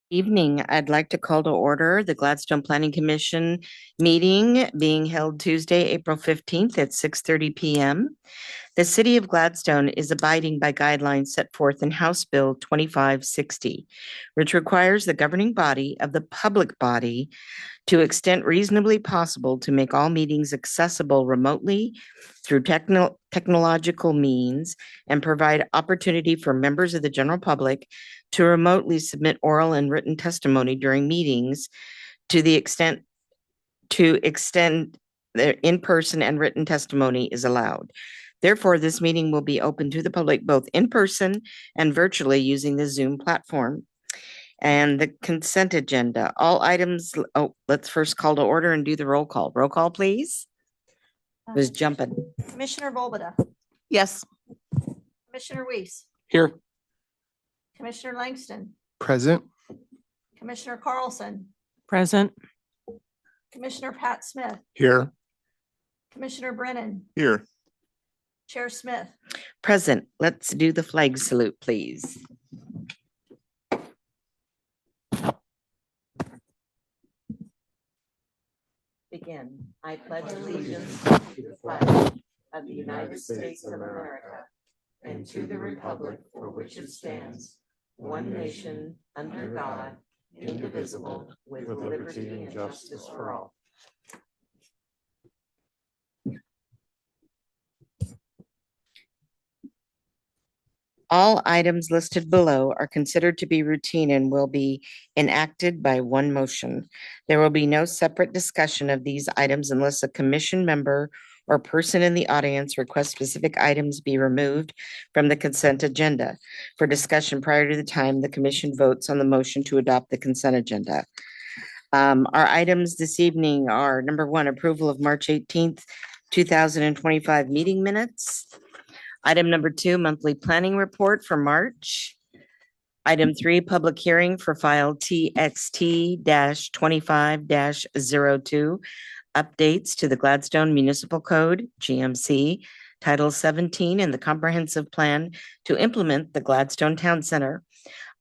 Evening. I'd like to call to order the Gladstone Planning Commission meeting being held Tuesday, April 15th at 6:30 p.m. The City of Gladstone is abiding by guidelines set forth in House Bill 2560, which requires the governing body of the public body to extent reasonably possible to make all meetings accessible remotely through technological means and provide opportunity for members of the general public to remotely submit oral and written testimony during meetings to the extent to extend the in-person and written testimony is allowed. Therefore, this meeting will be open to the public both in person and virtually using the Zoom platform. And the consent agenda, all items, let's first call to order and do the roll call. Roll call, please. Was jumping. Commissioner Volbada, Yes. Commissioner Weiss, Here. Commissioner Langston, Present. Commissioner Carlson, Present. Commissioner Pat Smith, Here. Commissioner Brennan, Here. Chair Smith. Present. Let's do the flag salute, please. Begin. I pledge allegiance to the flag of the United States of America and to the republic for which it stands, one nation, under God, indivisible, with liberty and justice for all. All items listed below are considered to be routine and will be enacted by one motion. There will be no separate discussion of these items unless a commission member or person in the audience requests specific items be removed from the consent agenda for discussion prior to the time the commission votes on the motion to adopt the consent agenda. Our items this evening are number one, approval of March 18th, 2025 meeting minutes. Item number two, monthly planning report for March. Item three, public hearing for file TXT-25-02, updates to the Gladstone Municipal Code, GMC, Title 17, and the comprehensive plan to implement the Gladstone Town Center.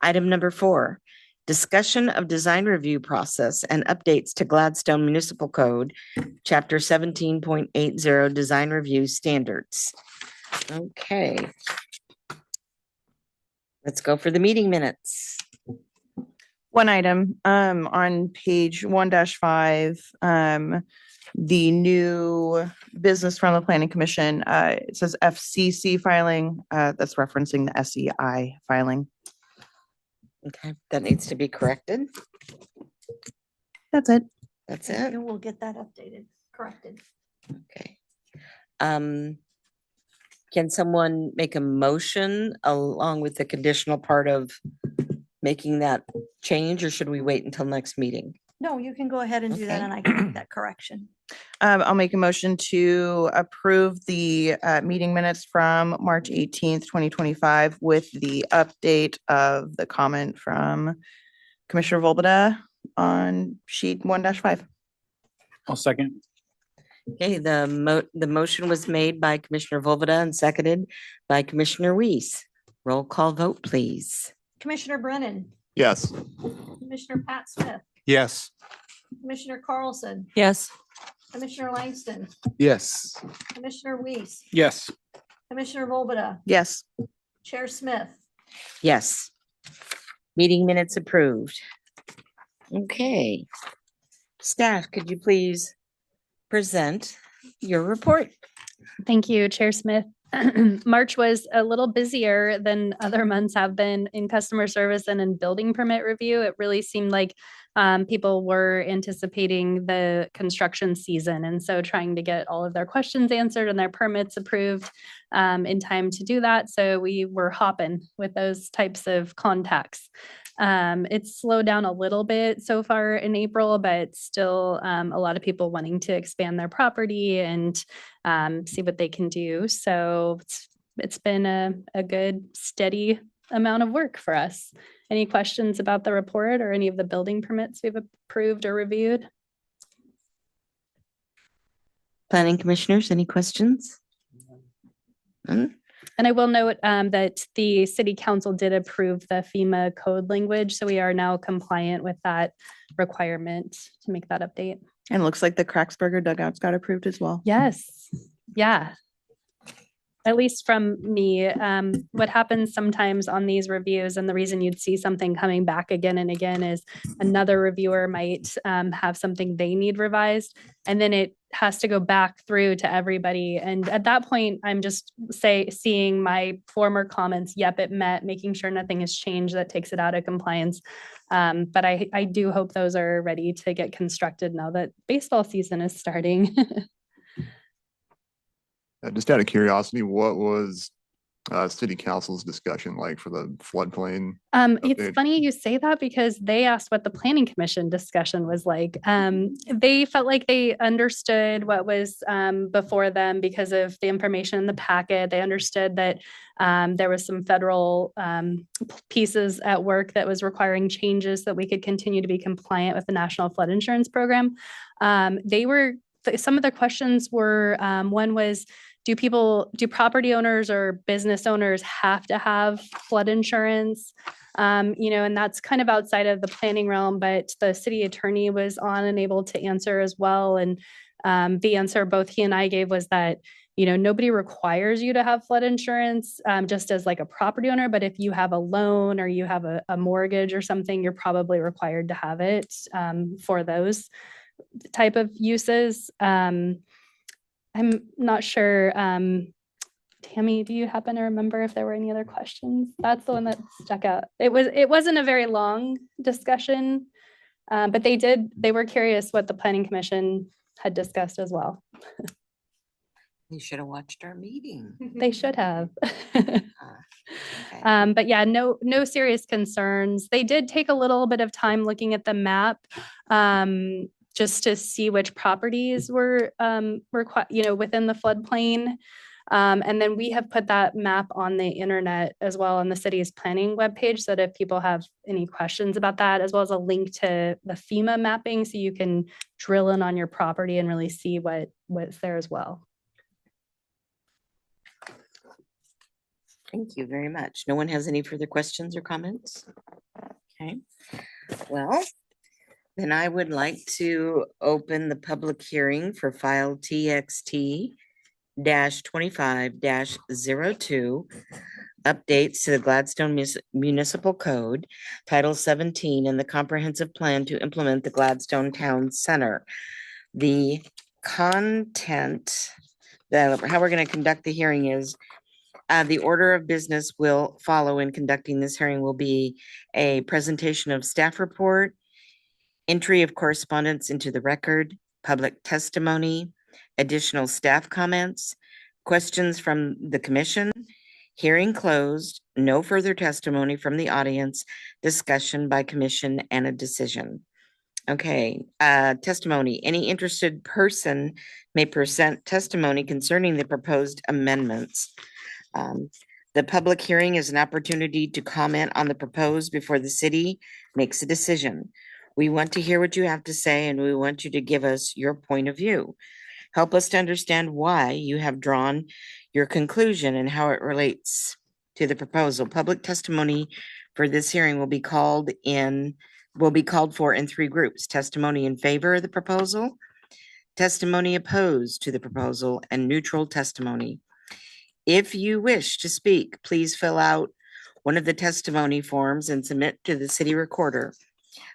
Item number four, discussion of design review process and updates to Gladstone Municipal Code, Chapter 17.80, design review standards. Okay. Let's go for the meeting minutes. One item, on page 1-5, the new business from the planning commission, it says FCC filing, that's referencing the SEI filing. Okay, that needs to be corrected. That's it. That's it. And we'll get that updated, corrected. Okay. Can someone make a motion along with the conditional part of making that change, or should we wait until next meeting? No, you can go ahead and do that Okay. and I can make that correction. I'll make a motion to approve the meeting minutes from March 18th, 2025 with the update of the comment from Commissioner Volbada on sheet 1-5. I'll second. Okay, the motion was made by Commissioner Volbada and seconded by Commissioner Weiss. Roll call vote, please. Commissioner Brennan, Yes. Commissioner Pat Smith, Yes. Commissioner Carlson, Yes. Commissioner Langston, Yes. Commissioner Weiss, Yes. Commissioner Volbada, Yes. Chair Smith. Yes. Meeting minutes approved. Okay. Staff, could you please present your report? Thank you, Chair Smith. March was a little busier than other months have been in customer service and in building permit review. It really seemed like people were anticipating the construction season, and so trying to get all of their questions answered and their permits approved in time to do that. So we were hopping with those types of contacts. It's slowed down a little bit so far in April, but still a lot of people wanting to expand their property and see what they can do. So it's been a good, steady amount of work for us. Any questions about the report or any of the building permits we've approved or reviewed? Planning commissioners, any questions? None? And I will note that the city council did approve the FEMA code language, so we are now compliant with that requirement to make that update. And it looks like the Cracksburger dugouts got approved as well. Yes, yeah. At least from me, what happens sometimes on these reviews, and the reason you'd see something coming back again and again is another reviewer might have something they need revised, and then it has to go back through to everybody. And at that point, I'm just seeing my former comments, yep, it met, making sure nothing has changed that takes it out of compliance. But I do hope those are ready to get constructed now that baseball season is starting. Just out of curiosity, what was city council's discussion like for the floodplain? It's update? funny you say that because they asked what the planning commission discussion was like. They felt like they understood what was before them because of the information in the packet. They understood that there was some federal pieces at work that was requiring changes so that we could continue to be compliant with the National Flood Insurance Program. Some of the questions were, one was, do property owners or business owners have to have flood insurance? And that's kind of outside of the planning realm, but the city attorney was on and able to answer as well. And the answer both he and I gave was that, nobody requires you to have flood insurance just as like a property owner, but if you have a loan or you have a mortgage or something, you're probably required to have it for those type of uses. I'm not sure. Tammy, do you happen to remember if there were any other questions? That's the one that stuck out. It wasn't a very long discussion, but they were curious what the planning commission had discussed as well. You should have watched our meeting. They should have. Okay. But yeah, no serious concerns. They did take a little bit of time looking at the map, just to see which properties were within the floodplain. And then we have put that map on the internet as well on the city's planning webpage, so that if people have any questions about that, as well as a link to the FEMA mapping, so you can drill in on your property and really see what's there as well. Thank you very much. No one has any further questions or comments? Okay, well, then I would like to open the public hearing for file TXT -25-02, updates to the Gladstone Municipal Code, Title 17, and the comprehensive plan to implement the Gladstone Town Center. The content, how we're going to conduct the hearing is the order of business will follow in conducting this hearing will be a presentation of staff report, entry of correspondence into the record, public testimony, additional staff comments, questions from the commission, hearing closed, no further testimony from the audience, discussion by commission, and a decision. Okay, testimony. Any interested person may present testimony concerning the proposed amendments. The public hearing is an opportunity to comment on the proposed before the city makes a decision. We want to hear what you have to say, and we want you to give us your point of view. Help us to understand why you have drawn your conclusion and how it relates to the proposal. Public testimony for this hearing will be called for in 3 groups: testimony in favor of the proposal, testimony opposed to the proposal, and neutral testimony. If you wish to speak, please fill out one of the testimony forms and submit to the city recorder.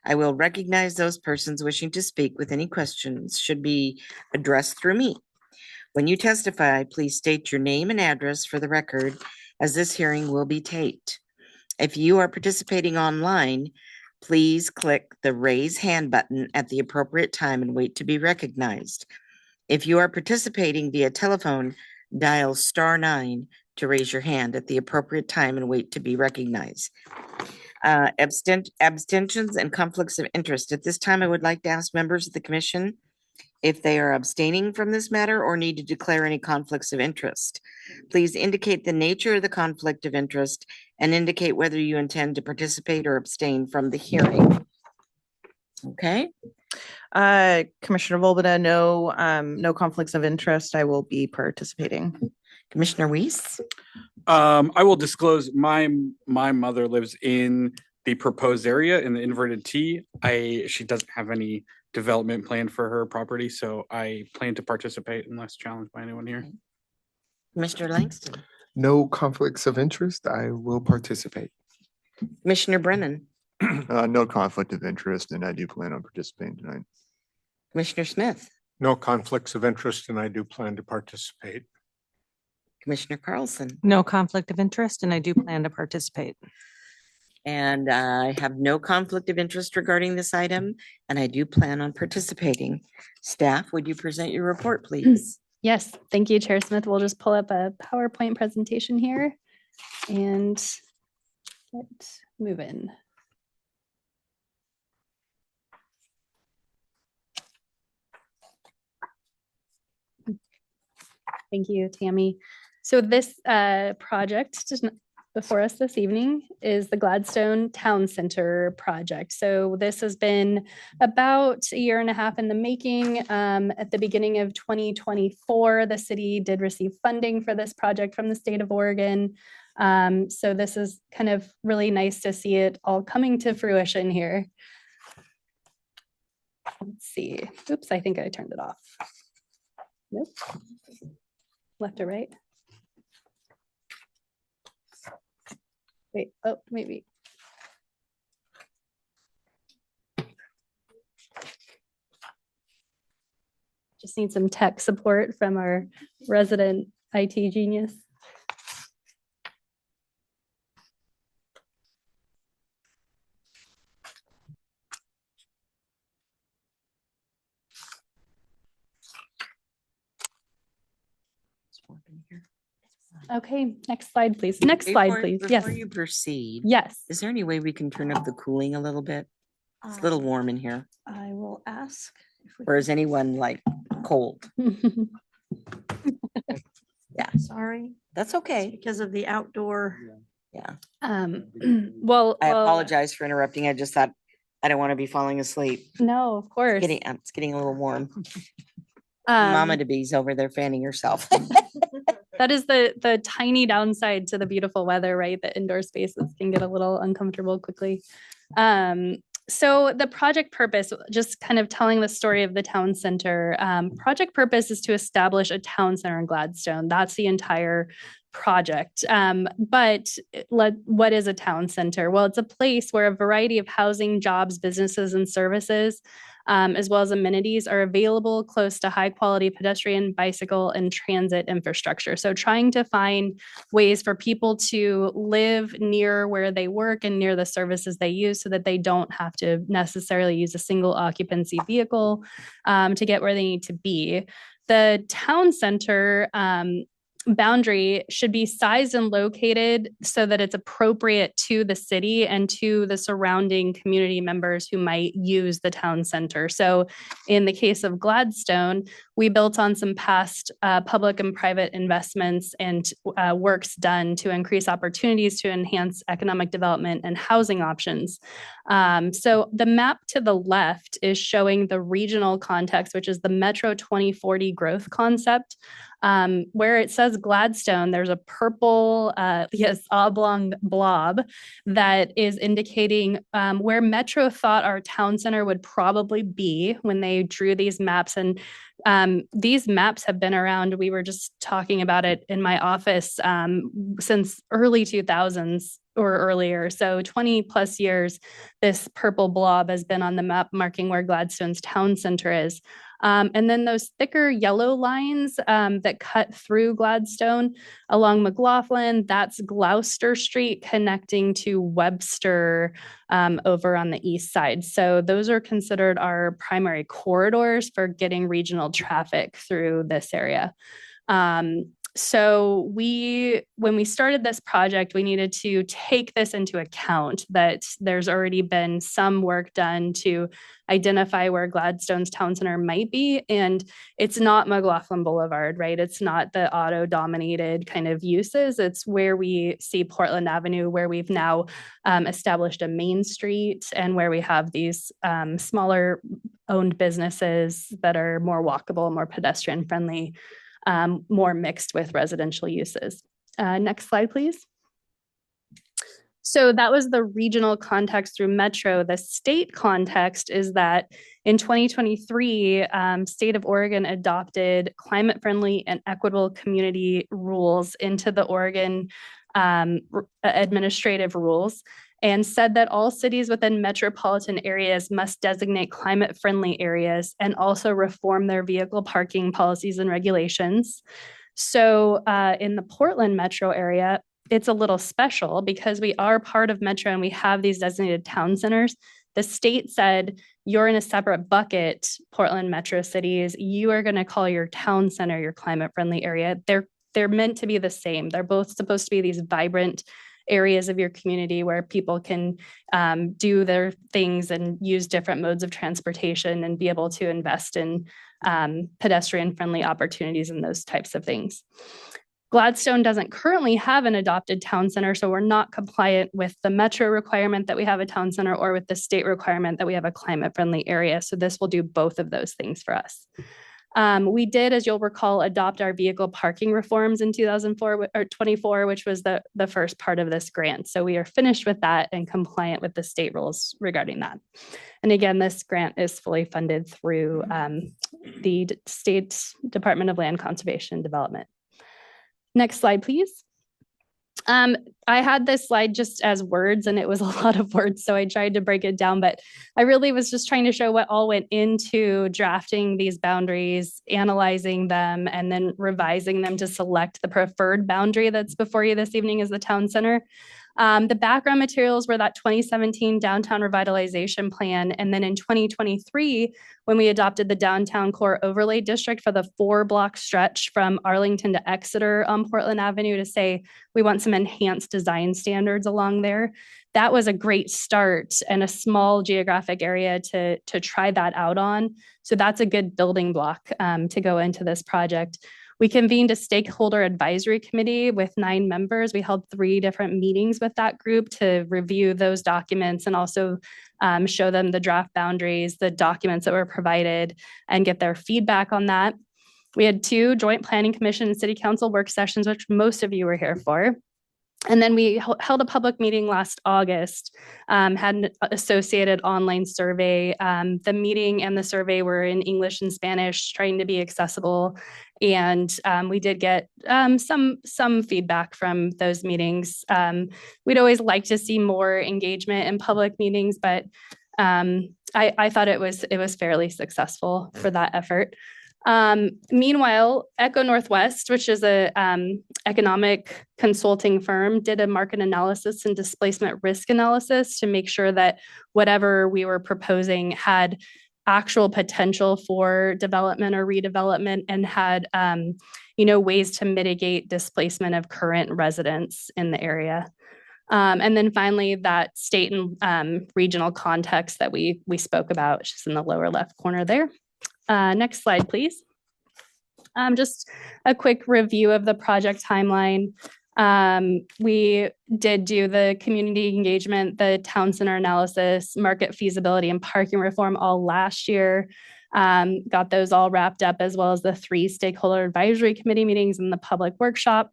I will recognize those persons wishing to speak with any questions should be addressed through me. When you testify, please state your name and address for the record, as this hearing will be taped. If you are participating online, please click the raise hand button at the appropriate time and wait to be recognized. If you are participating via telephone, dial *9 to raise your hand at the appropriate time and wait to be recognized. Abstentions and conflicts of interest. At this time, I would like to ask members of the commission if they are abstaining from this matter or need to declare any conflicts of interest. Please indicate the nature of the conflict of interest and indicate whether you intend to participate or abstain from the hearing. Okay. Commissioner Volbada, no conflicts of interest. I will be participating. Commissioner Weiss? I will disclose my mother lives in the proposed area in the inverted T. She doesn't have any development plan for her property, so I plan to participate unless challenged by anyone here. Commissioner Langston, No conflicts of interest. I will participate. Commissioner Brennan, No conflict of interest, and I do plan on participating tonight. Commissioner Smith, No conflicts of interest, and I do plan to participate. Commissioner Carlson, No conflict of interest, and I do plan to participate. and I have no conflict of interest regarding this item, and I do plan on participating. Staff, would you present your report, please? Yes, thank you, Chair Smith. We'll just pull up a PowerPoint presentation here and get moving. Thank you, Tammy. So this project just before us this evening is the Gladstone Town Center project. So this has been about a year and a half in the making. At the beginning of 2024, the city did receive funding for this project from the state of Oregon. So this is kind of really nice to see it all coming to fruition here. Let's see. Oops, I think I turned it off. Nope. Left or right? Wait, oh, maybe. Just need some tech support from our resident IT genius. Okay, next slide, please. Next slide, please. Yes. Before you proceed, Yes. is there any way we can turn up the cooling a little bit? It's a little warm in here. I will ask. if we Or is anyone like cold? can- Sorry, That's it's okay. because of the outdoor. Yeah. Well, I apologize for interrupting. I just thought I don't want to be falling asleep. No, of course. It's getting a little warm. Mama Um, to be's over there fanning herself. that is the tiny downside to the beautiful weather, right? The indoor spaces can get a little uncomfortable quickly. So the project purpose, just kind of telling the story of the town center. Project purpose is to establish a town center in Gladstone. That's the entire project. But what is a town center? Well, it's a place where a variety of housing, jobs, businesses, and services, as well as amenities, are available close to high quality pedestrian, bicycle, and transit infrastructure. So trying to find ways for people to live near where they work and near the services they use so that they don't have to necessarily use a single occupancy vehicle to get where they need to be. The town center boundary should be sized and located so that it's appropriate to the city and to the surrounding community members who might use the town center. So in the case of Gladstone, we built on some past public and private investments and works done to increase opportunities to enhance economic development and housing options. So the map to the left is showing the regional context, which is the Metro 2040 growth concept. Where it says Gladstone, there's a purple, oblong blob that is indicating where Metro thought our town center would probably be when they drew these maps. And these maps have been around. We were just talking about it in my office since early 2000s or earlier. So 20 plus years, this purple blob has been on the map marking where Gladstone's town center is. And then those thicker yellow lines that cut through Gladstone along McLaughlin, that's Gloucester Street connecting to Webster over on the east side. So those are considered our primary corridors for getting regional traffic through this area. So when we started this project, we needed to take this into account that there's already been some work done to identify where Gladstone's town center might be. And it's not McLaughlin Boulevard, right? It's not the auto dominated kind of uses. It's where we see Portland Avenue, where we've now established a main street and where we have these smaller owned businesses that are more walkable, more pedestrian friendly, more mixed with residential uses. Next slide, please. So that was the regional context through Metro. The state context is that in 2023, state of Oregon adopted climate-friendly and equitable community rules into the Oregon administrative rules, and said that all cities within metropolitan areas must designate climate-friendly areas and also reform their vehicle parking policies and regulations. So in the Portland metro area, it's a little special because we are part of Metro and we have these designated town centers. The state said, you're in a separate bucket, Portland metro cities. You are going to call your town center your climate-friendly area. They're meant to be the same. They're both supposed to be these vibrant areas of your community where people can do their things and use different modes of transportation and be able to invest in pedestrian-friendly opportunities and those types of things. Gladstone doesn't currently have an adopted town center, so we're not compliant with the metro requirement that we have a town center or with the state requirement that we have a climate-friendly area. So this will do both of those things for us. We did, as you'll recall, adopt our vehicle parking reforms in 2004 or 24, which was the first part of this grant. So we are finished with that and compliant with the state rules regarding that. And again, this grant is fully funded through the State Department of Land Conservation and Development. Next slide, please. I had this slide just as words and it was a lot of words, so I tried to break it down, but I really was just trying to show what all went into drafting these boundaries, analyzing them, and then revising them to select the preferred boundary that's before you this evening as the town center. The background materials were that 2017 downtown revitalization plan. And then in 2023, when we adopted the downtown core overlay district for the 4-block stretch from Arlington to Exeter on Portland Avenue to say, we want some enhanced design standards along there. That was a great start and a small geographic area to try that out on. So that's a good building block to go into this project. We convened a stakeholder advisory committee with 9 members. We held 3 different meetings with that group to review those documents and also show them the draft boundaries, the documents that were provided, and get their feedback on that. We had 2 joint planning commission and city council work sessions, which most of you were here for. And then we held a public meeting last August, had an associated online survey. The meeting and the survey were in English and Spanish, trying to be accessible. And we did get some feedback from those meetings. We'd always like to see more engagement in public meetings, but I thought it was fairly successful for that effort. Meanwhile, Echo Northwest, which is a economic consulting firm, did a market analysis and displacement risk analysis to make sure that whatever we were proposing had actual potential for development or redevelopment and had ways to mitigate displacement of current residents in the area. And then finally, that state and regional context that we spoke about, which is in the lower left corner there. Next slide, please. Just a quick review of the project timeline. We did do the community engagement, the town center analysis, market feasibility, and parking reform all last year. Got those all wrapped up, as well as the 3 stakeholder advisory committee meetings and the public workshop.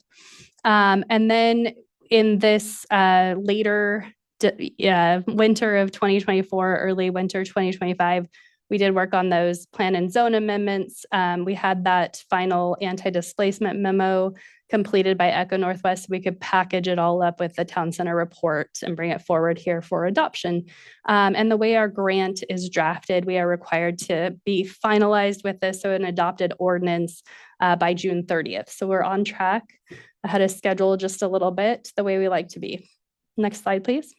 And then in this later winter of 2024, early winter 2025, we did work on those plan and zone amendments. We had that final anti-displacement memo completed by Echo Northwest. We could package it all up with the town center report and bring it forward here for adoption. And the way our grant is drafted, we are required to be finalized with this, so an adopted ordinance by June 30th. So we're on track, ahead of schedule just a little bit, the way we like to be. Next slide, please.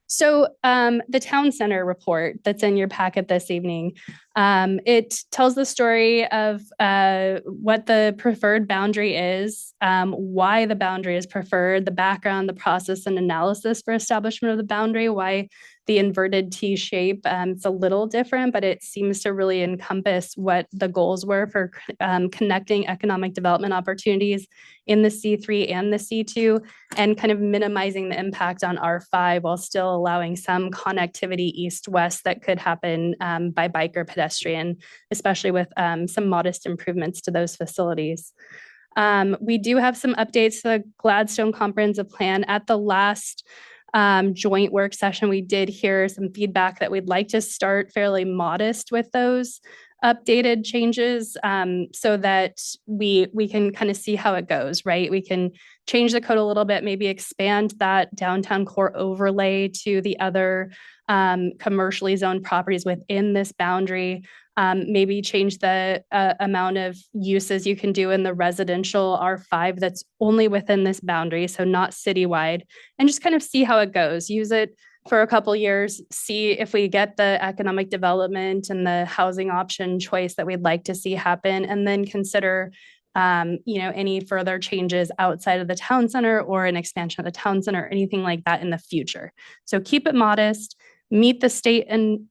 So the town center report that's in your packet this evening, it tells the story of what the preferred boundary is, why the boundary is preferred, the background, the process and analysis for establishment of the boundary, why the inverted T shape. It's a little different, but it seems to really encompass what the goals were for connecting economic development opportunities in the C3 and the C2, and kind of minimizing the impact on R5 while still allowing some connectivity east-west that could happen by bike or pedestrian, especially with some modest improvements to those facilities. We do have some updates to the Gladstone Comprehensive Plan. At the last joint work session, we did hear some feedback that we'd like to start fairly modest with those updated changes, so that we can kind of see how it goes, right? We can change the code a little bit, maybe expand that downtown core overlay to the other commercially zoned properties within this boundary. Maybe change the amount of uses you can do in the residential R5 that's only within this boundary, so not citywide, and just kind of see how it goes. Use it for a couple years, see if we get the economic development and the housing option choice that we'd like to see happen, and then consider any further changes outside of the town center or an expansion of the town center, or anything like that in the future. So keep it modest, meet the state and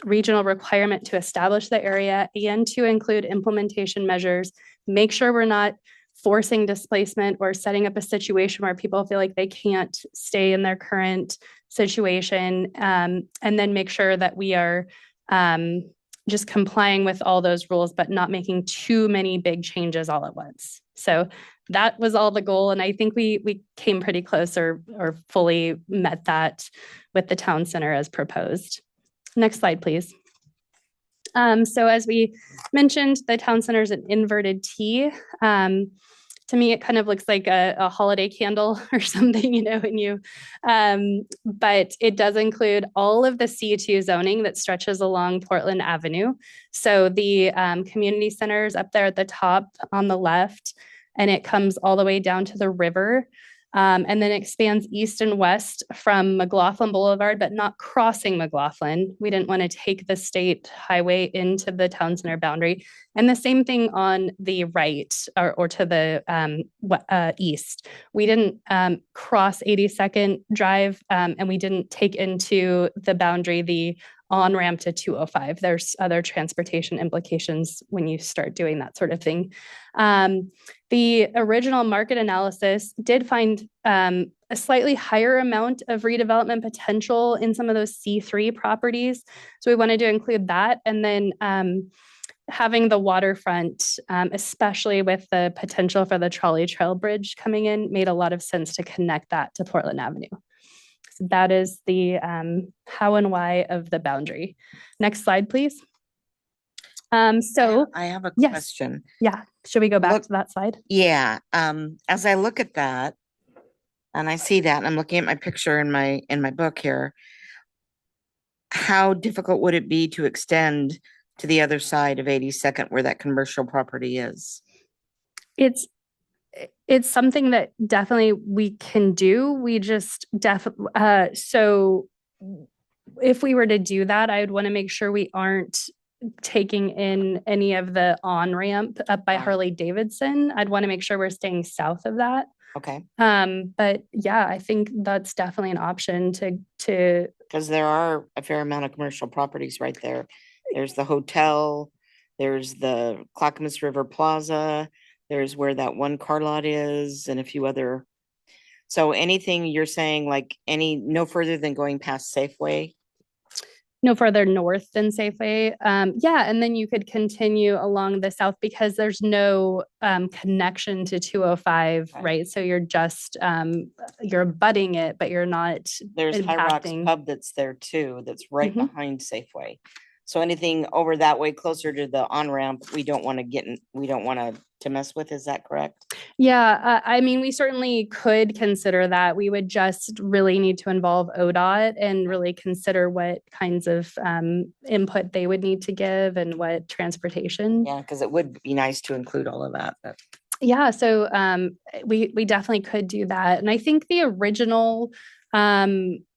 regional requirement to establish the area and to include implementation measures. Make sure we're not forcing displacement or setting up a situation where people feel like they can't stay in their current situation, and then make sure that we are just complying with all those rules, but not making too many big changes all at once. So that was all the goal. And I think we came pretty close or fully met that with the town center as proposed. Next slide, please. So as we mentioned, the town center is an inverted T. To me, it kind of looks like a holiday candle or something, but it does include all of the C2 zoning that stretches along Portland Avenue. So the community center is up there at the top on the left, and it comes all the way down to the river. And then expands east and west from McLaughlin Boulevard, but not crossing McLaughlin. We didn't want to take the state highway into the town center boundary. And the same thing on the right or to the east. We didn't cross 82nd Drive, and we didn't take into the boundary the on-ramp to 205. There's other transportation implications when you start doing that sort of thing. The original market analysis did find a slightly higher amount of redevelopment potential in some of those C3 properties. So we wanted to include that. And then having the waterfront, especially with the potential for the trolley trail bridge coming in, made a lot of sense to connect that to Portland Avenue. So that is the how and why of the boundary. Next slide, please. So I have a yes. question. Yeah, should we go back Look- to that slide? Yeah, as I look at that and I see that, and I'm looking at my picture in my book here, how difficult would it be to extend to the other side of 82nd where that commercial property is? It's something that definitely we can do. We just so if we were to do that, I would want to make sure we aren't taking in any of the on-ramp up by Right. Harley Davidson. I'd want to make sure we're staying south of that. Okay, But yeah, I think that's definitely an option to because there are a fair amount of commercial properties right there. There's the hotel, there's the Clackamas River Plaza, there's where that one car lot is, and a few other. So anything you're saying, like no further than going past Safeway? no further north than Safeway. Yeah, and then you could continue along the south because there's no connection to 205, right? So you're just you're abutting it, but you're not There's High Rocks impacting. Pub that's there too, that's right Mhm. behind Safeway. So anything over that way closer to the on-ramp, we don't want to mess with, is that correct? Yeah, I mean, we certainly could consider that. We would just really need to involve ODOT and really consider what kinds of input they would need to give and what transportation. Yeah, because it would be nice to include all of that, but. Yeah, so we definitely could do that. And I think the original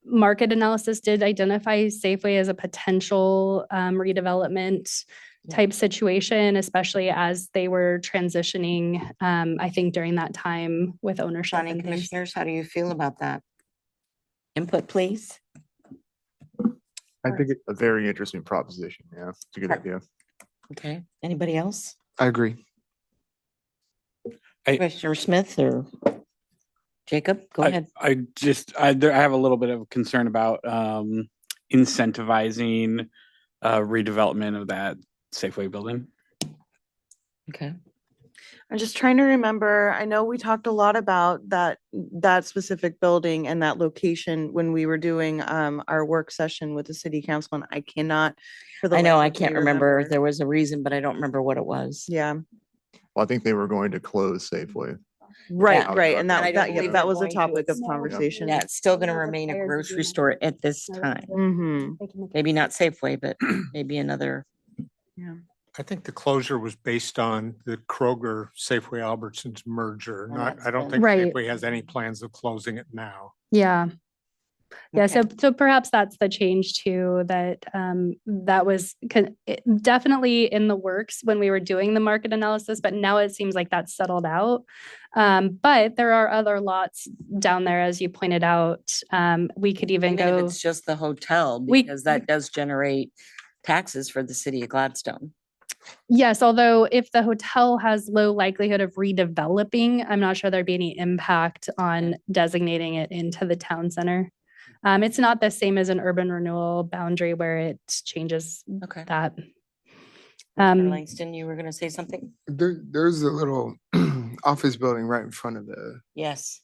market analysis did identify Safeway as a potential redevelopment type situation, especially as they were transitioning, I think during that time with ownership Planning and things. commissioners, how do you feel about that? Input, please. I think it's a very interesting proposition. Yeah, it's a good Right. idea. Okay, anybody else? I agree. Commissioner Smith or Jacob, go ahead. I have a little bit of concern about I'm just trying to remember. I know we talked a lot about that specific building and that location when we were doing our work session with the city council, and I cannot for the I know, I life of me can't remember. There was a reason, but I don't remember what it was. Yeah, Well, I think they were going to close Safeway. right, Yeah. right. And And I that, don't that, believe that they're was a going to topic of expand. conversation. Yeah, it's still gonna They're remain a required to do grocery that. store at this time. Mm-hmm. Maybe not Safeway, but maybe another. I think the closure was based on the Kroger Safeway Albertsons merger. And Not, that's I don't been- think Right. Safeway has any plans of closing it now. Yeah. Yeah, Okay. so perhaps that's the change too, that that was definitely in the works when we were doing the market analysis, but now it seems like that's settled out. But there are other lots down there, as you pointed out. We could even Even if go, it's just the hotel, We- because that does generate taxes for the city of Gladstone. yes, although if the hotel has low likelihood of redeveloping, I'm not sure there'd be any impact on designating it into the town center. It's not the same as an urban renewal boundary where it changes Okay. that. Mr. Langston, you were gonna say something? There's a little office building right in front of the. Yes.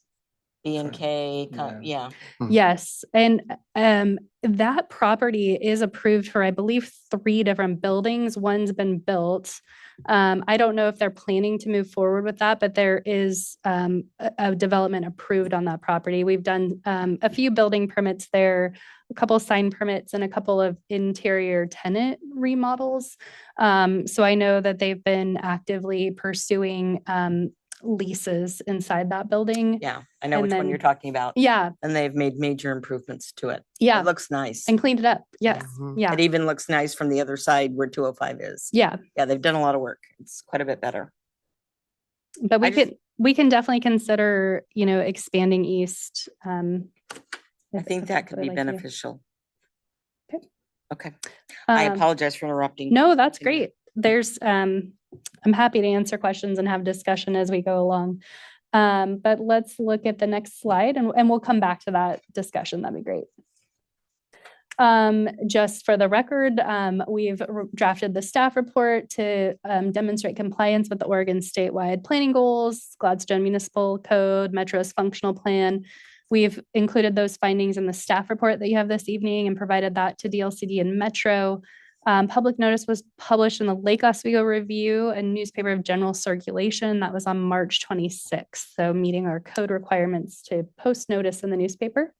B and K, yeah. Yes, and that property is approved for, I believe, 3 different buildings. One's been built. I don't know if they're planning to move forward with that, but there is a development approved on that property. We've done a few building permits there, a couple sign permits, and a couple of interior tenant remodels. So I know that they've been actively pursuing leases inside that building. Yeah, I know And which one then- you're talking about. Yeah, And they've made major improvements to it. yeah, It looks nice. and cleaned it up. Yes, Mhm. yeah, It even looks nice from the other side where 205 is. yeah. Yeah, they've done a lot of work. It's quite a bit better. But I just- we can definitely consider, expanding east. I if think that's that could what be I'd like to do. beneficial. Okay. Okay, I Um, apologize for interrupting. No, that's Continue. great. I'm happy to answer questions and have discussion as we go along. But let's look at the next slide and we'll come back to that discussion. That'd be great. Just for the record, we've drafted the staff report to demonstrate compliance with the Oregon statewide planning goals, Gladstone Municipal Code, Metro's functional plan. We've included those findings in the staff report that you have this evening and provided that to DLCD and Metro. Public notice was published in the Lake Oswego Review, a newspaper of general circulation. That was on March 26th. So meeting our code requirements to post notice in the newspaper.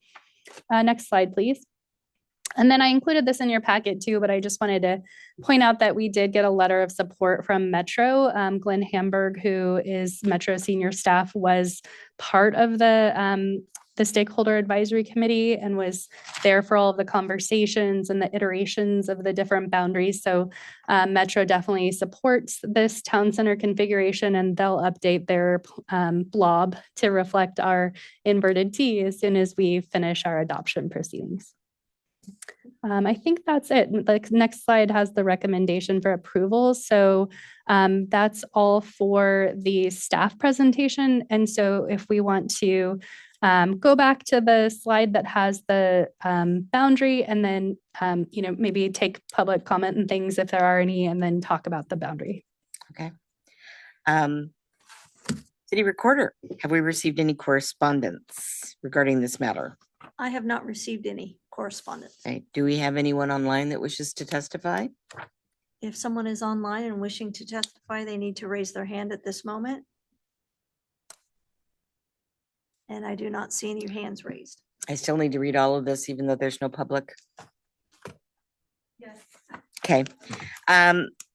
Next slide, please. And then I included this in your packet too, but I just wanted to point out that we did get a letter of support from Metro. Glenn Hamburg, who is Metro senior staff, was part of the stakeholder advisory committee and was there for all of the conversations and the iterations of the different boundaries. So Metro definitely supports this town center configuration, and they'll update their blob to reflect our inverted T as soon as we finish our adoption proceedings. I think that's it. The next slide has the recommendation for approval. So that's all for the staff presentation. And so if we want to go back to the slide that has the boundary and then, maybe take public comment and things if there are any, and then talk about the boundary. Okay. City Recorder, have we received any correspondence regarding this matter? I have not received any correspondence. Okay, do we have anyone online that wishes to testify? If someone is online and wishing to testify, they need to raise their hand at this moment. And I do not see any hands raised. I still need to read all of this, even though there's no public. Yes. Okay.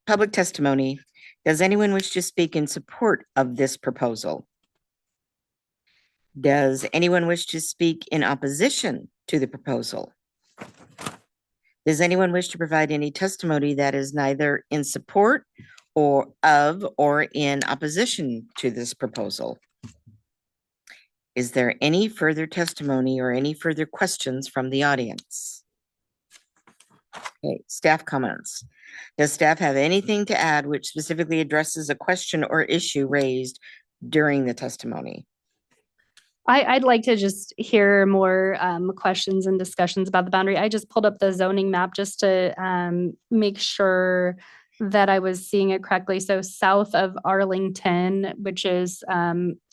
Public testimony. Does anyone wish to speak in support of this proposal? Does anyone wish to speak in opposition to the proposal? Does anyone wish to provide any testimony that is neither in support or in opposition to this proposal? Is there any further testimony or any further questions from the audience? Okay, staff comments. Does staff have anything to add which specifically addresses a question or issue raised during the testimony? I'd like to just hear more questions and discussions about the boundary. I just pulled up the zoning map just to make sure that I was seeing it correctly. So south of Arlington, which is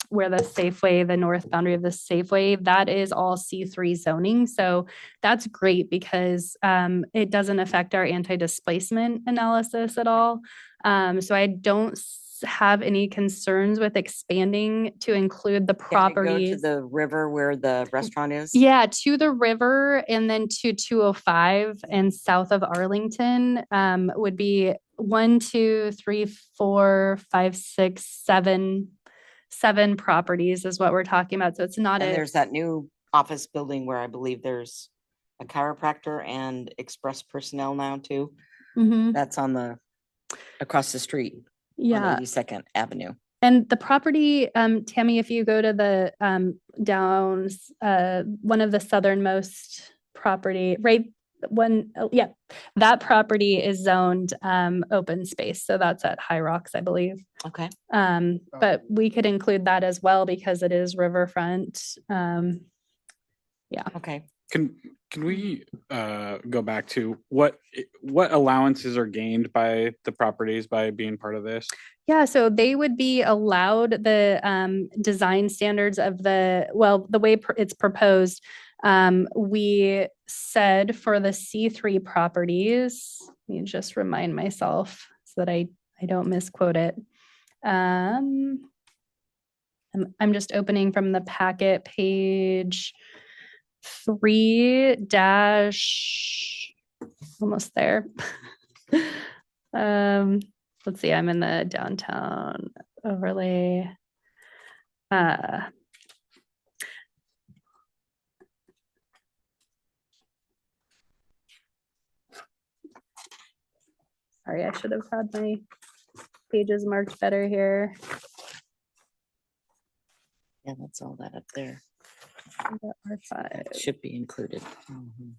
where the Safeway, the north boundary of the Safeway, that is all C3 zoning. So that's great because it doesn't affect our anti-displacement analysis at all. So I don't have any concerns with expanding to include the Can it go to properties. the river where the restaurant is? Yeah, to the river and then to 205 and south of Arlington would be 1, 2, 3, 4, 5, 6, 7 properties is what we're talking about. So it's not And a, there's that new office building where I believe there's a chiropractor and express personnel now too. Mhm. That's on the, across the street on Yeah. 82nd Avenue. And the property, Tammy, if you go to the downs, one of the southernmost property, right? Yeah, that property is zoned open space. So that's at High Rocks, I believe. Okay. But we could include that as well because it is riverfront. Yeah. Okay. Can we go back to what allowances are gained by the properties by being part of this? Yeah, so they would be allowed the design standards of the way it's proposed. We said for the C3 properties, let me just remind myself so that I don't misquote it. I'm just opening from the packet page 3 dash, almost there. Let's see, I'm in the downtown overlay. Sorry, I should have had my pages marked better here. Yeah, that's all that up there. R5. Should be included. Mhm.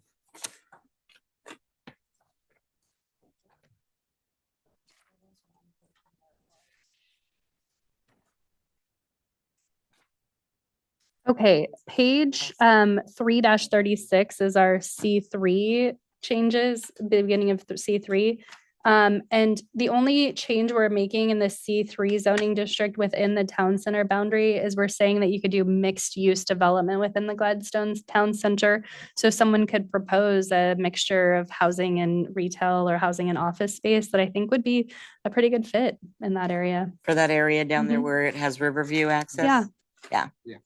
Okay, page 3-36 is our C3 changes, the beginning of C3. And the only change we're making in the C3 zoning district within the town center boundary is we're saying that you could do mixed use development within the Gladstone town center. So someone could propose a mixture of housing and retail or housing and office space that I think would be a pretty good fit in that area. For that area down there Mhm. where it has Riverview access? Yeah. Yeah. Yeah.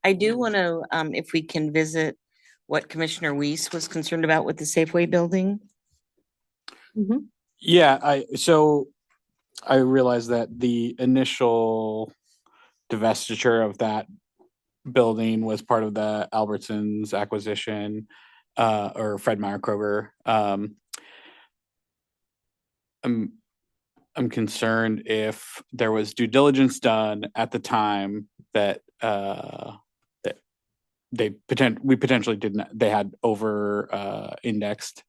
I do want to, if we can visit what Commissioner Weiss was concerned about with the Safeway building. Mhm. Yeah, so I realized that the initial divestiture of that building was part of the Albertsons acquisition, or Fred Meyer Kroger. I'm concerned if there was due diligence done at the time that that we potentially didn't, they had over indexed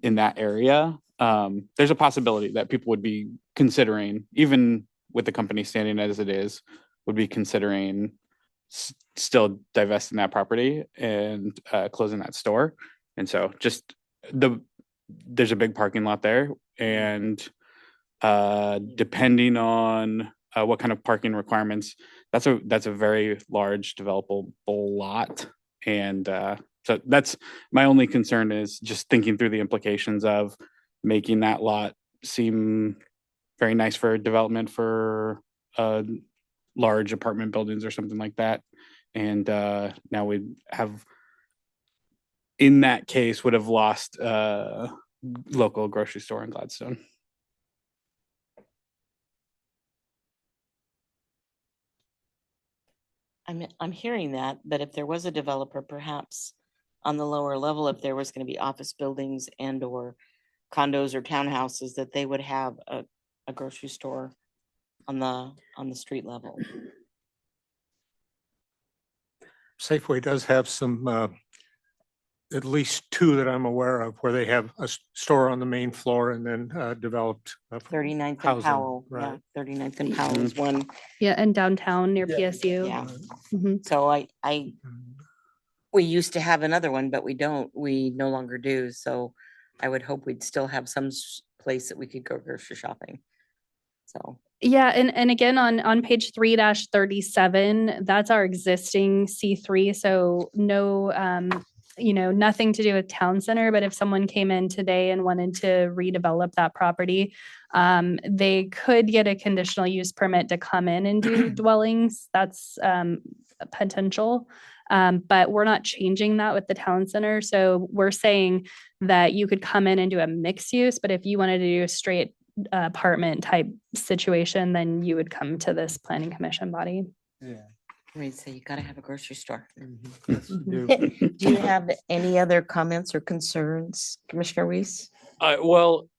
in that area. There's a possibility that people would be considering, even with the company standing as it is, would be considering still divesting that property and closing that store. And so just there's a big parking lot there, and depending on what kind of parking requirements, that's a very large developable lot. And so that's my only concern, is just thinking through the implications of making that lot seem very nice for development for large apartment buildings or something like that. And now we have, in that case, would have lost local grocery store in Gladstone. I'm hearing that, but if there was a developer, perhaps on the lower level, if there was going to be office buildings and or condos or townhouses, that they would have a grocery store on the street level. Safeway does have some, at least 2 that I'm aware of, where they have a store on the main floor and then developed. 39th and housing, Powell, yeah, right. 39th and Powell is one. Yeah, and downtown near PSU. Yeah. Mhm. So we used to have another one, but we no longer do. So I would hope we'd still have some place place that we could go grocery shopping. So, Yeah, and again, on page 3-37, that's our existing C3, so no, nothing to do with town center, but if someone came in today and wanted to redevelop that property, they could get a conditional use permit to come in and do dwellings. That's a potential. But we're not changing that with the town center. So we're saying that you could come in and do a mixed use, but if you wanted to do a straight apartment type situation, then you would come to this planning commission body. I say you gotta have a grocery store. Do- Do you have any other comments or concerns, Commissioner Weiss? Well,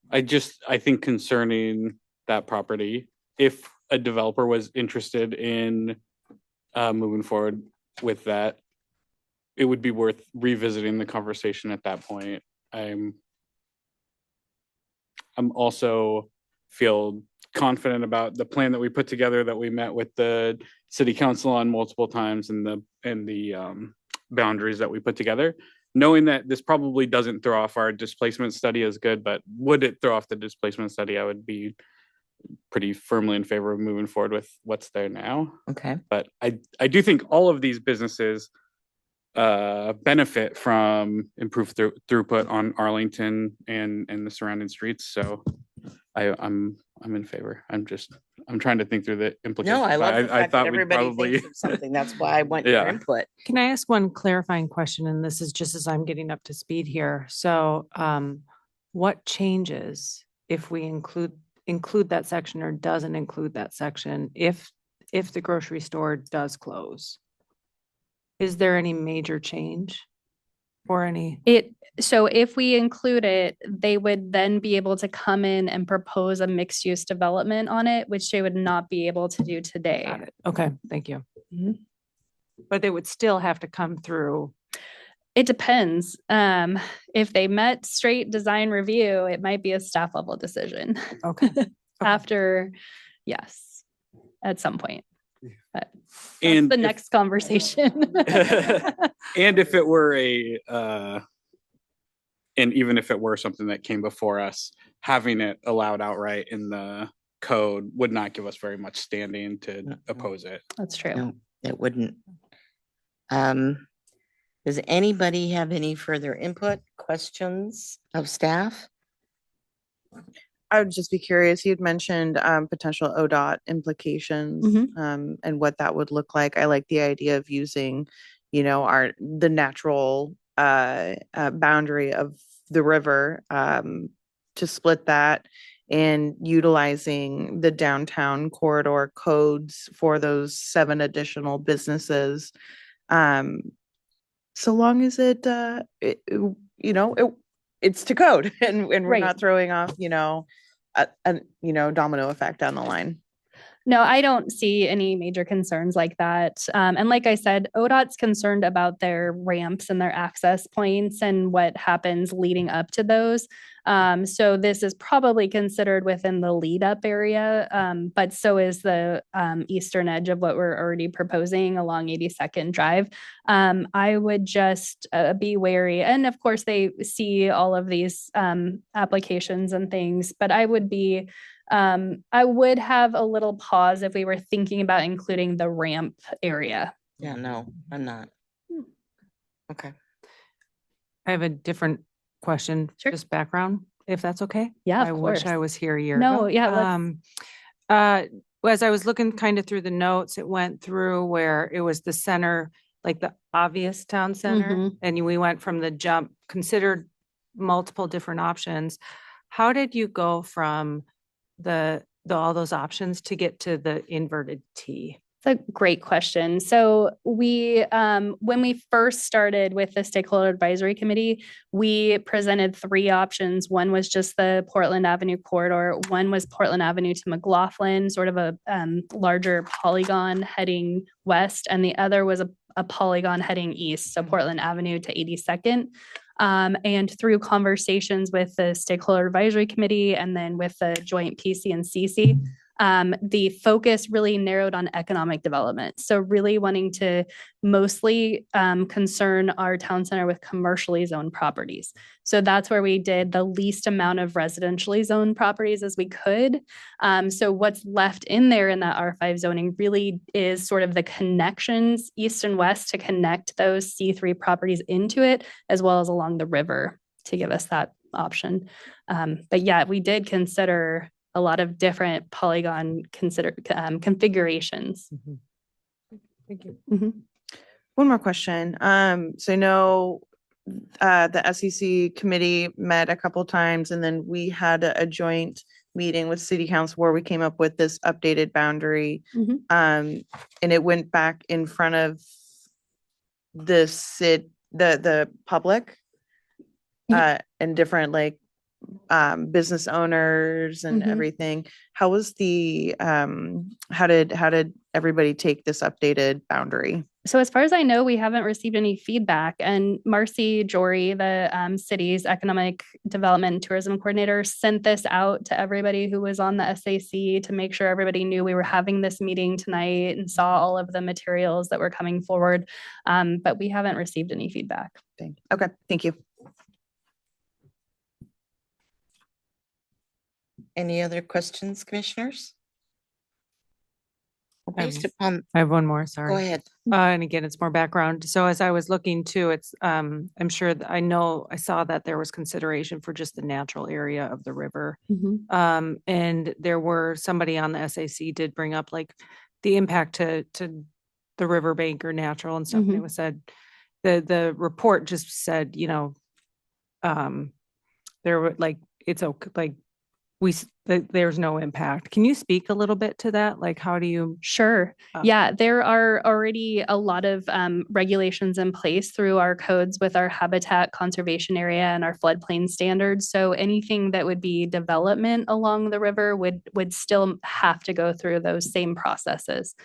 I think concerning that property, if a developer was interested in moving forward with that, it would be worth revisiting the conversation at that point. I'm also feel confident about the plan that we put together, that we met with the city council on multiple times, and the boundaries that we put together, knowing that this probably doesn't throw off our displacement study as good, but would it throw off the displacement study, I would be pretty firmly in favor of moving forward with what's there now. Okay. But I do think all of these businesses benefit from improved throughput on Arlington and the surrounding streets. So I'm in favor. I'm trying to think through the implications. No, I love the I fact that thought we'd everybody probably thinks of something. That's why I want your Yeah. input. Can I ask one clarifying question? And this is just as I'm getting up to speed here. So what changes if we include that section or doesn't include that section if the grocery store does close? Is there any major change or any? So if we include it, they would then be able to come in and propose a mixed use development on it, which they would not be able to do today. Got it. Okay, thank you. Mhm. But they would still have to come through. It depends. If they met straight design review, it might be a staff level decision Okay. after, yes, at some point. But that's And the if- next conversation. And if it were and even if it were something that came before us, having it allowed outright in the code would not give us very much standing to oppose it. That's true. No, it wouldn't. Does anybody have any further input, questions of staff? I would just be curious, you'd mentioned potential ODOT implications and what that would look like. I like the idea of using, the natural boundary of the river to split that, and utilizing the downtown corridor codes for those 7 additional businesses. So long as it's to code and we're Right. not throwing off, a domino effect down the line. No, I don't see any major concerns like that. And like I said, ODOT's concerned about their ramps and their access points and what happens leading up to those. So this is probably considered within the lead up area, but so is the eastern edge of what we're already proposing along 82nd Drive. I would just be wary. And of course, they see all of these applications and things, but I would have a little pause if we were thinking about including the ramp area. Yeah, no, I'm not. Okay. I have a different question, Sure. just background, if that's okay. Yeah, I of wish course. I was here a year No, ago. yeah, As I was looking kind of through the notes, it went through where it was the center, like the obvious town center. Mhm. And we went from the jump, considered multiple different options. How did you go from all those options to get to the inverted T? It's a great question. So we, when we first started with the stakeholder advisory committee, we presented 3 options. One was just the Portland Avenue corridor. One was Portland Avenue to McLaughlin, sort of a larger polygon heading west. And the other was a polygon heading east, so Portland Avenue to 82nd. And through conversations with the stakeholder advisory committee and then with the joint PC and CC, the focus really narrowed on economic development. So really wanting to mostly concern our town center with commercially zoned properties. So that's where we did the least amount of residentially zoned properties as we could. So what's left in there in that R5 zoning really is sort of the connections east and west to connect those C3 properties into it, as well as along the river to give us that option. But yeah, we did consider a lot of different polygon configurations. Thank you. Mhm. One more question. So I know the SEC committee met a couple times, and then we had a joint meeting with city council where we came up with this updated boundary. Mhm. And it went back in front of the public and different like business owners and Mhm. everything. How was how did everybody take this updated boundary? So as far as I know, we haven't received any feedback. And Marcy Jory, the city's economic development and tourism coordinator, sent this out to everybody who was on the SAC to make sure everybody knew we were having this meeting tonight and saw all of the materials that were coming forward. But we haven't received any feedback. Okay, thank you. Any other questions, commissioners? Well, Based upon, I have one more, sorry. go ahead. And again, it's more background. So as I was looking too, it's, I'm sure that I saw that there was consideration for just the natural area of the river. And there were, somebody on the SAC did bring up like the impact to the riverbank or natural and stuff. And it was said, the report just said, you know, there were like, it's okay, like, there's no impact. Can you speak a little bit to that? Like, how do you? Sure. Yeah, there are already a lot of regulations in place through our codes with our habitat conservation area and our floodplain standards. So anything that would be development along the river would still have to go through those same processes.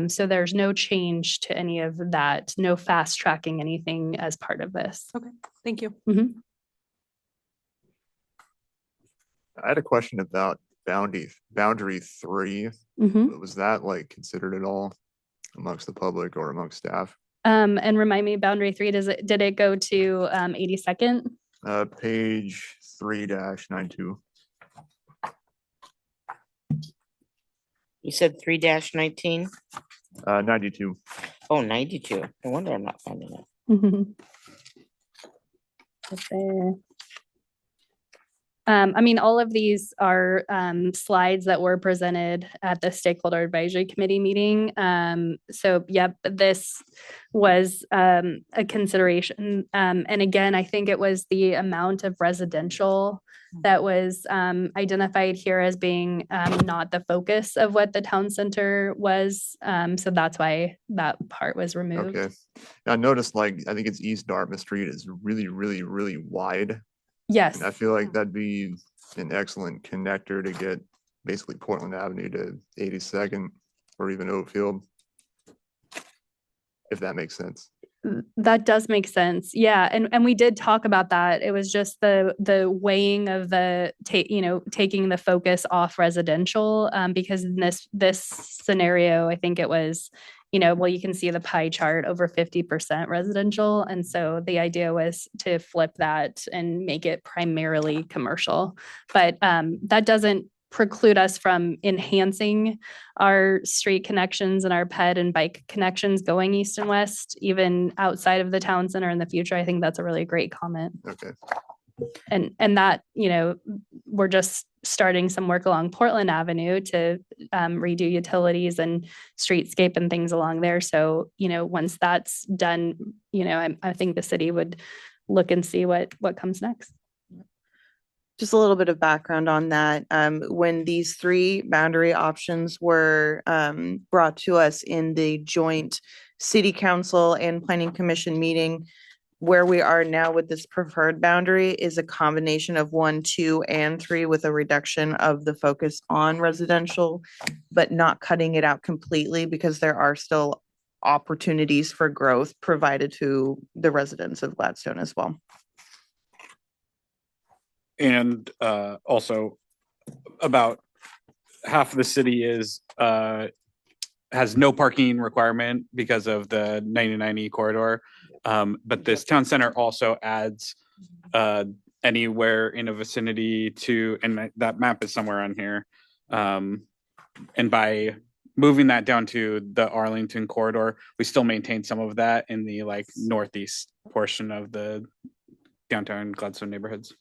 So there's no change to any of that, no fast tracking anything as part of this. Okay, thank you. I had a question about boundary 3. Was that like considered at all amongst the public or amongst staff? And remind me, boundary 3, did it go to 82nd? Page 3-92. You said 3-19? 92. Oh, 92. No wonder I'm not finding it. Up there. I mean, all of these are slides that were presented at the stakeholder advisory committee meeting. So yep, this was a consideration. And again, I think it was the amount of residential that was identified here as being not the focus of what the town center was. So that's why that part was removed. Okay. I noticed like, I think it's East Dartmouth Street is really, really, really wide. Yes. And I feel like that'd be an excellent connector to get basically Portland Avenue to 82nd or even Oakfield. If that makes sense. That does make sense. Yeah. And we did talk about that. It was just the weighing of the taking the focus off residential, because in this scenario, I think it was, well, you can see the pie chart over 50% residential. And so the idea was to flip that and make it primarily commercial. But that doesn't preclude us from enhancing our street connections and our ped and bike connections going east and west, even outside of the town center in the future. I think that's a really great comment. Okay. And that, we're just starting some work along Portland Avenue to redo utilities and streetscape and things along there. So, once that's done, I think the city would look and see what comes next. Just a little bit of background on that. When these 3 boundary options were brought to us in the joint city council and planning commission meeting, where we are now with this preferred boundary is a combination of 1, 2, and 3 with a reduction of the focus on residential, but not cutting it out completely because there are still opportunities for growth provided to the residents of Gladstone as well. And also about half of the city is has no parking requirement because of the 99E corridor. But this town center also adds anywhere in a vicinity to, and that map is somewhere on here. And by moving that down to the Arlington corridor, we still maintain some of that in the like northeast portion of the downtown Gladstone neighborhoods.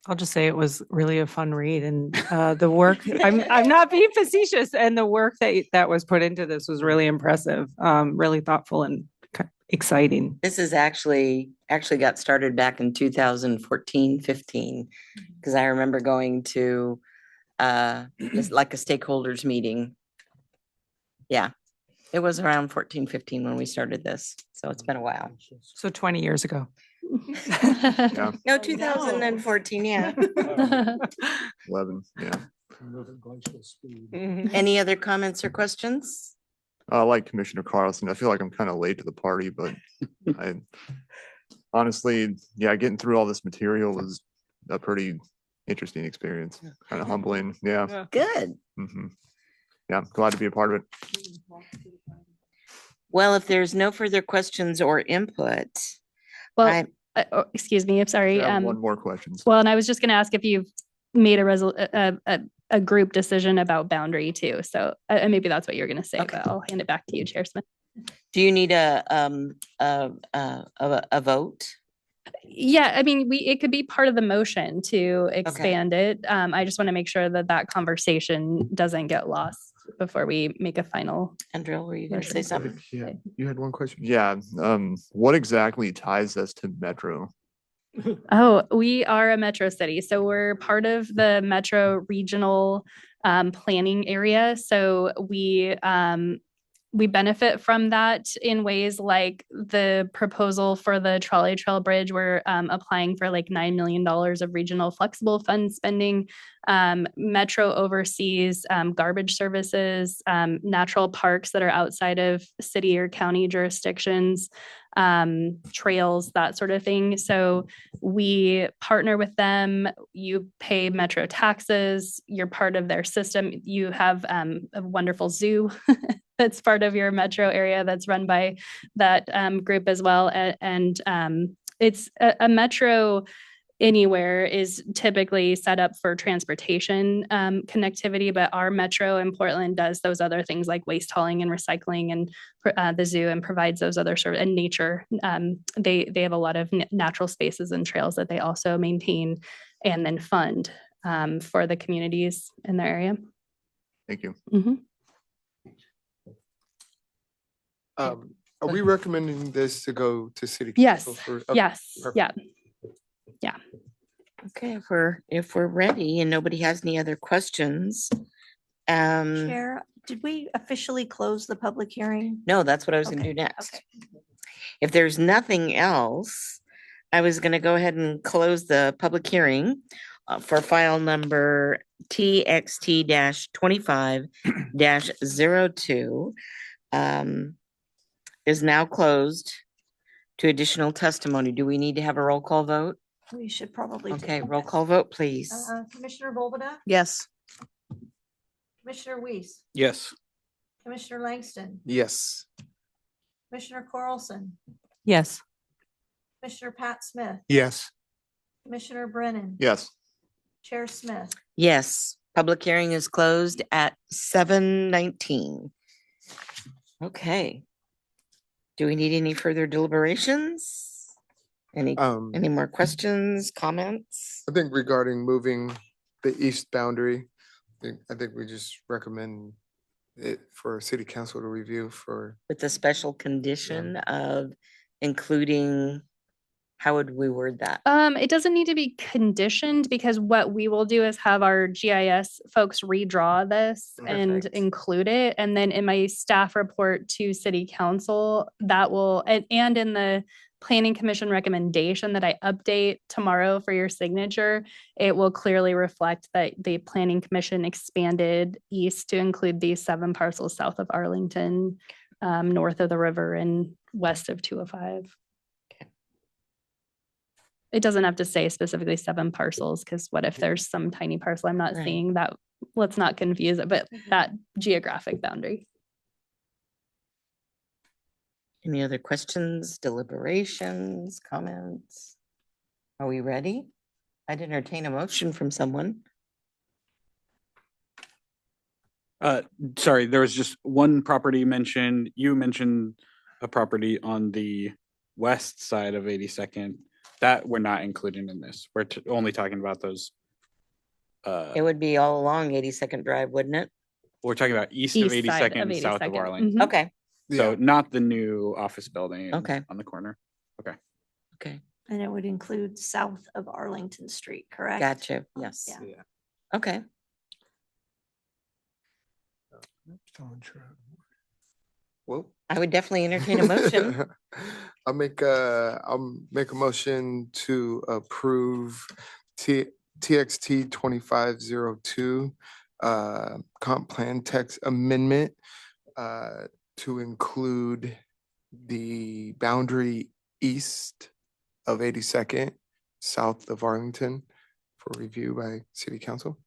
I'll just say it was really a fun read and the work, I'm not being facetious, and the work that was put into this was really impressive, really thoughtful and exciting. This is actually got started back in 2014, 15, because I remember going to just like a stakeholders meeting. Yeah, it was around 14, 15 when we started this, so it's been a while. So 20 years ago. Yeah, No, 2014, yeah. 11, yeah. Any other comments or questions? Like Commissioner Carlson, I feel like I'm kind of late to the party, but I honestly, yeah, getting through all this material was a pretty interesting experience, kind of humbling. Yeah. Good. Yeah, glad to be a part of it. Well, if there's no further questions or input, Well, excuse me, I'm sorry. I have one more question. Well, and I was just going to ask if you've made a group decision about boundary too. So maybe that's what you're going to say, but I'll hand it back to you, Chair Smith. do you need a vote? Yeah, I mean, it could be part of the motion to expand it. I just want to make sure that conversation doesn't get lost before we make a final. Andrew, were you going to say something? Yeah, you had one question? Yeah, what exactly ties us to Metro? Oh, we are a metro city. So we're part of the metro regional planning area. So we benefit from that in ways like the proposal for the trolley trail bridge. We're applying for like $9 million of regional flexible fund spending. Metro oversees garbage services, natural parks that are outside of city or county jurisdictions, trails, that sort of thing. So we partner with them. You pay Metro taxes. You're part of their system. You have a wonderful zoo that's part of your metro area that's run by that group as well. And it's a metro anywhere is typically set up for transportation connectivity, but our metro in Portland does those other things like waste hauling and recycling and the zoo, and provides those other sort of, and nature. They have a lot of natural spaces and trails that they also maintain and then fund for the communities in their area. Thank you. Are we recommending this to go to city Yes, council? yes, yeah. Okay, if we're ready and nobody has any other questions. Chair, did we officially close the public hearing? No, that's what I was gonna do Okay, next. okay. If there's nothing else, I was gonna go ahead and close the public hearing for file number TXT 25 02. Is now closed to additional testimony. Do we need to have a roll call vote? We should probably. do Okay, that. roll call vote, please. Commissioner Volbada, Yes. Commissioner Weiss, Yes. Commissioner Langston, Yes. Commissioner Carlson, Yes. Commissioner Pat Smith, Yes. Commissioner Brennan. Yes. Chair Smith. Yes, public hearing is closed at 7:19. Okay. Do we need any further deliberations? Any more questions, comments? I think regarding moving the east boundary, I think we just recommend it for city council to review for. With the special condition of including, how would we word that? It doesn't need to be conditioned, because what we will do is have our GIS folks redraw this and Perfect. include it. And then in my staff report to city council, that will, and in the planning commission recommendation that I update tomorrow for your signature, it will clearly reflect that the planning commission expanded east to include these 7 parcels south of Arlington, north of the river and west of 205. it doesn't have to say specifically 7 parcels, because what if there's some tiny parcel I'm not Right. seeing that, let's not confuse it, but that geographic boundary. Any other questions, deliberations, comments? Are we ready? I'd entertain a motion from someone. Sorry, there was just one property mentioned. You mentioned a property on the west side of 82nd that we're not including in this. We're only talking about those. It would be all along 82nd Drive, wouldn't it? We're talking about east of East side 82nd, south of 82nd. Arlington. Mhm. Okay, So Yeah, not the new office building Okay. on the corner. okay, And it would include south of Arlington Street, correct? gotcha, yes. Yeah. yeah. Okay, Well. I would definitely entertain a motion. I'll make a motion to approve TXT 2502 comp plan text amendment to include the boundary east of 82nd, south of Arlington for review by city council.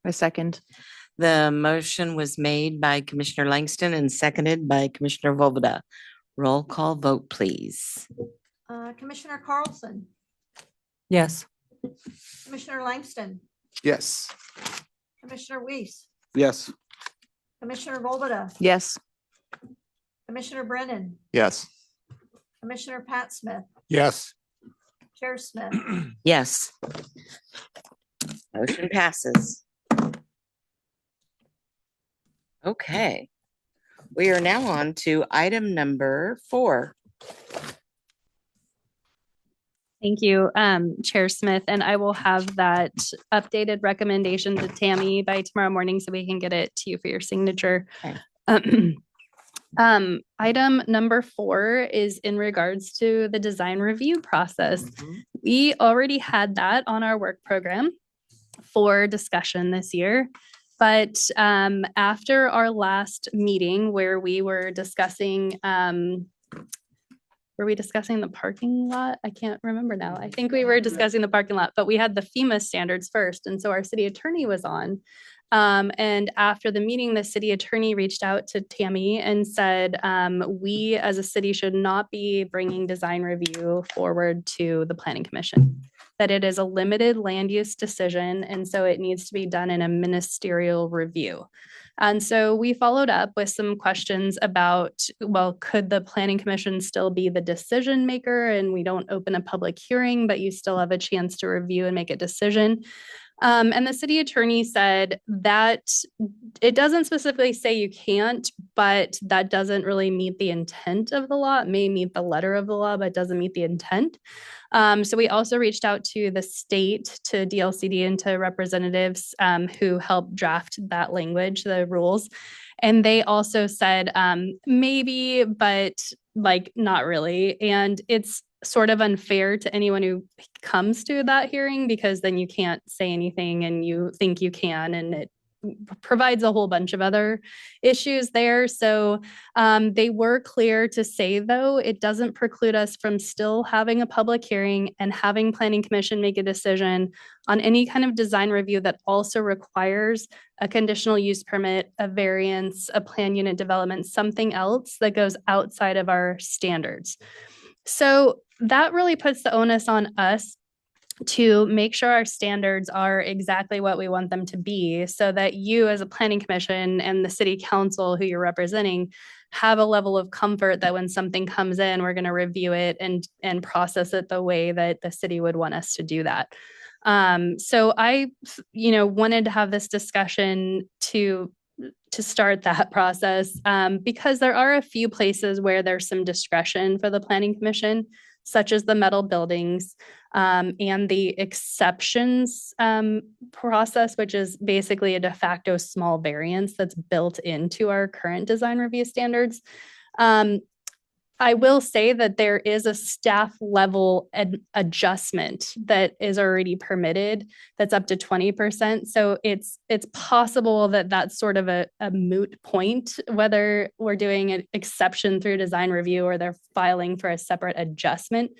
A second. The motion was made by Commissioner Langston and seconded by Commissioner Volbada. Roll call vote, please. Commissioner Carlson, Yes. Commissioner Langston, Yes. Commissioner Weiss, Yes. Commissioner Volbada, Yes. Commissioner Brennan, Yes. Commissioner Pat Smith, Yes. Chair Smith. Yes. Motion passes. Okay. We are now on to item number 4. Thank you, Chair Smith, and I will have that updated recommendation to Tammy by tomorrow morning so we can get it to you for your signature. Okay. Item number 4 is in regards to the design review process. We already had that on our work program for discussion this year. But after our last meeting where we were discussing, were we discussing the parking lot? I can't remember now. I think we were discussing the parking lot, but we had the FEMA standards first. And so our city attorney was on. And after the meeting, the city attorney reached out to Tammy and said, we as a city should not be bringing design review forward to the planning commission, that it is a limited land use decision. And so it needs to be done in a ministerial review. And so we followed up with some questions about, well, could the planning commission still be the decision maker and we don't open a public hearing, but you still have a chance to review and make a decision? And the city attorney said that it doesn't specifically say you can't, but that doesn't really meet the intent of the law. It may meet the letter of the law, but doesn't meet the intent. So we also reached out to the state, to DLCD and to representatives who helped draft that language, the rules. And they also said maybe, but like not really. And it's sort of unfair to anyone who comes to that hearing because then you can't say anything and you think you can, and it provides a whole bunch of other issues there. So they were clear to say, though, it doesn't preclude us from still having a public hearing and having planning commission make a decision on any kind of design review that also requires a conditional use permit, a variance, a plan unit development, something else that goes outside of our standards. So that really puts the onus on us to make sure our standards are exactly what we want them to be, so that you as a planning commission and the city council who you're representing have a level of comfort that when something comes in, we're going to review it and process it the way that the city would want us to do that. So I, wanted to have this discussion to start that process because there are a few places where there's some discretion for the planning commission, such as the metal buildings and the exceptions process, which is basically a de facto small variance that's built into our current design review standards. I will say that there is a staff level adjustment that is already permitted that's up to 20%. So it's possible that that's sort of a moot point, whether we're doing an exception through design review or they're filing for a separate adjustment.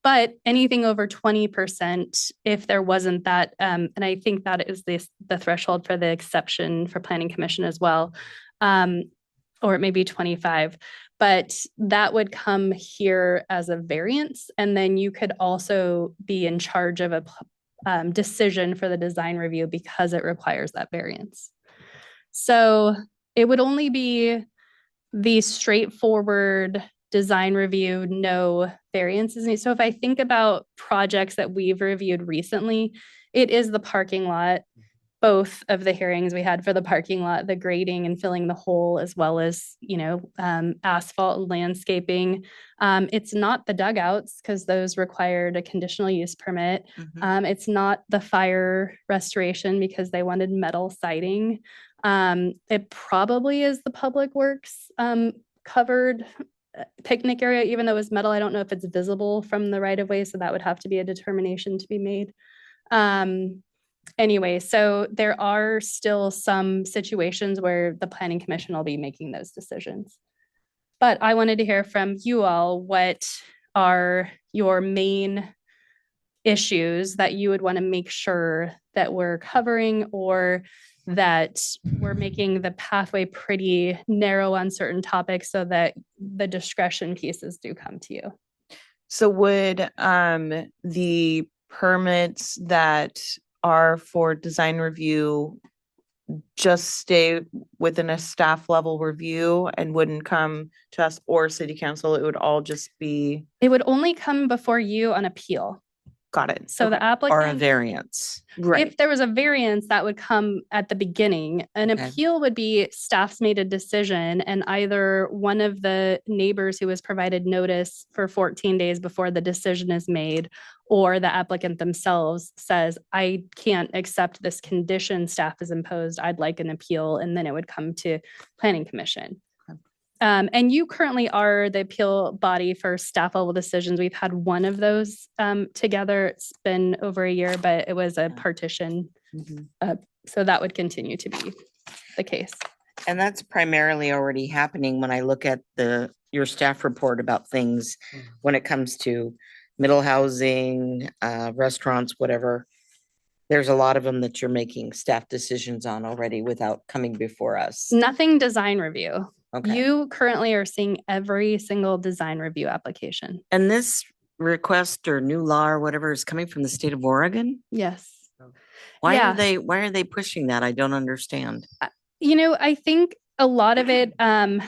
But anything over 20%, if there wasn't that, and I think that is the threshold for the exception for planning commission as well, or it may be 25, but that would come here as a variance. And then you could also be in charge of a decision for the design review because it requires that variance. So it would only be the straightforward design review, no variances. So if I think about projects that we've reviewed recently, it is the parking lot, both of the hearings we had for the parking lot, the grading and filling the hole, as well as, asphalt and landscaping. It's not the dugouts because those required a conditional use permit. It's not the fire restoration because they wanted metal siding. It probably is the public works covered picnic area, even though it's metal. I don't know if it's visible from the right of way, so that would have to be a determination to be made. Anyway, so there are still some situations where the planning commission will be making those decisions. But I wanted to hear from you all, what are your main issues that you would want to make sure that we're covering, or that we're making the pathway pretty narrow on certain topics so that the discretion pieces do come to you. So would the permits that are for design review just stay within a staff level review and wouldn't come to us or city council? It would all just be, It would only come before you on appeal. got it. So the Or a applicant, variance. if there was a variance, that would come at the beginning. An Okay. appeal would be staff's made a decision and either one of the neighbors who was provided notice for 14 days before the decision is made, or the applicant themselves says, I can't accept this condition staff has imposed, I'd like an appeal, and then it would come to planning commission. And you currently are the appeal body for staff level decisions. We've had one of those together. It's been over a year, but it was a partition. So that would continue to be the case. And that's primarily already happening when I look at your staff report about things when it comes to middle housing, restaurants, whatever. There's a lot of them that you're making staff decisions on already without coming before us. Nothing design review. Okay. You currently are seeing every single design review application. And this request or new law or whatever is coming from the state of Oregon? Yes. Why Yeah. are they pushing that? I don't understand. I think a lot of it, a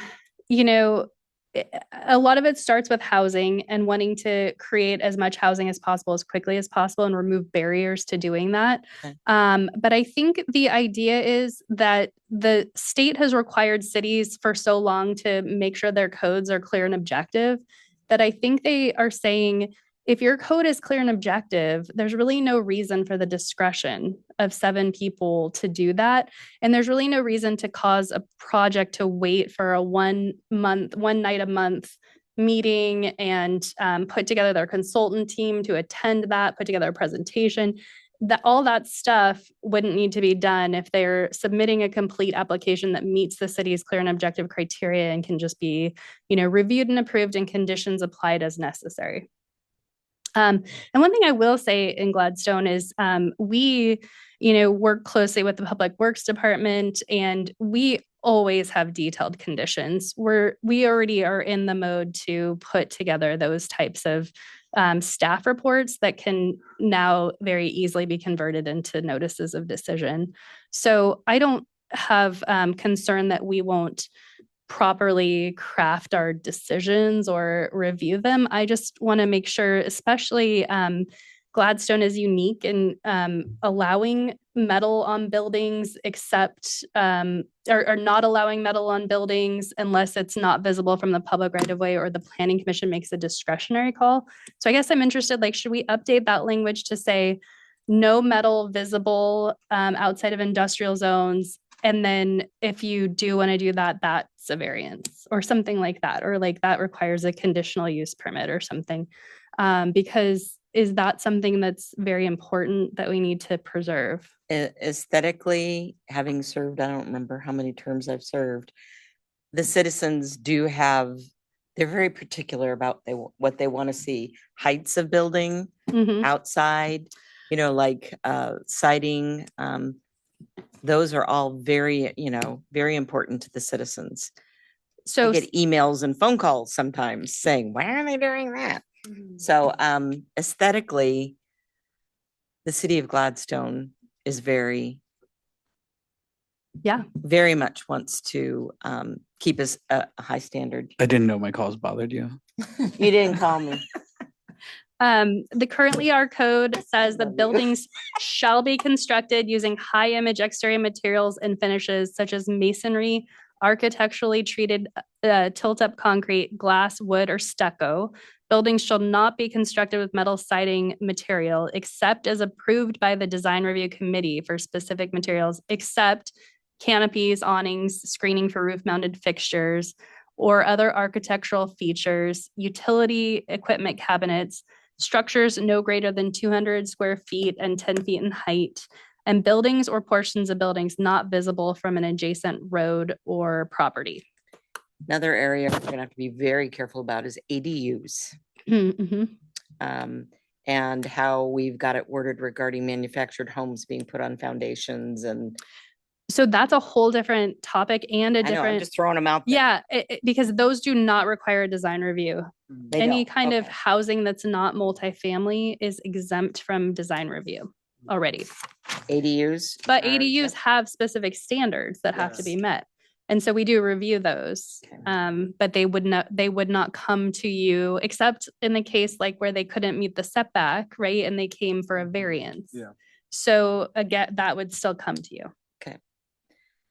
lot of it starts with housing and wanting to create as much housing as possible as quickly as possible and remove barriers to doing that. Okay. But I think the idea is that the state has required cities for so long to make sure their codes are clear and objective that I think they are saying, if your code is clear and objective, there's really no reason for the discretion of 7 people to do that. And there's really no reason to cause a project to wait for a one night a month meeting and put together their consultant team to attend that, put together a presentation. All that stuff wouldn't need to be done if they're submitting a complete application that meets the city's clear and objective criteria and can just be, reviewed and approved and conditions applied as necessary. And one thing I will say in Gladstone is we, work closely with the Public Works Department, and we always have detailed conditions. We already are in the mode to put together those types of staff reports that can now very easily be converted into notices of decision. So I don't have concern that we won't properly craft our decisions or review them. I just want to make sure, especially Gladstone is unique in allowing metal on buildings, except or not allowing metal on buildings unless it's not visible from the public right of way or the planning commission makes a discretionary call. So I guess I'm interested, should we update that language to say no metal visible outside of industrial zones? And then if you do want to do that, that's a variance or something like that, or that requires a conditional use permit or something. Because is that something that's very important that we need to preserve? Aesthetically, having served, I don't remember how many terms I've served, the citizens do have They're very particular about what they want to see, heights of building, Mhm. outside, like siding. Those are all very, very important to the citizens. I So get emails and phone calls sometimes saying, why are they doing that? So aesthetically, the city of Gladstone is yeah, very much wants to keep us a high standard. I didn't know my calls bothered you. You didn't call me. currently our code says that buildings shall be constructed using high image exterior materials and finishes such as masonry, architecturally treated tilt-up concrete, glass, wood, or stucco. Buildings shall not be constructed with metal siding material except as approved by the design review committee for specific materials, except canopies, awnings, screening for roof-mounted fixtures, or other architectural features, utility equipment cabinets, structures no greater than 200 square feet and 10 feet in height, and buildings or portions of buildings not visible from an adjacent road or property. Another area we're gonna have to be very careful about is ADUs. Mhm. And how we've got it worded regarding manufactured homes being put on foundations and. So that's a whole different topic and a I know, I'm different, just throwing them out there. yeah, because those do not require a design review. They Any don't. kind of Okay. housing that's not multifamily is exempt from design review already. ADUs. But are ADUs exempt? have specific standards that have to be Yes. met. And so we do review those. Okay. But they would not come to you, except in the case like where they couldn't meet the setback, right? And they came for a variance. Yeah. So again, that would still come to you.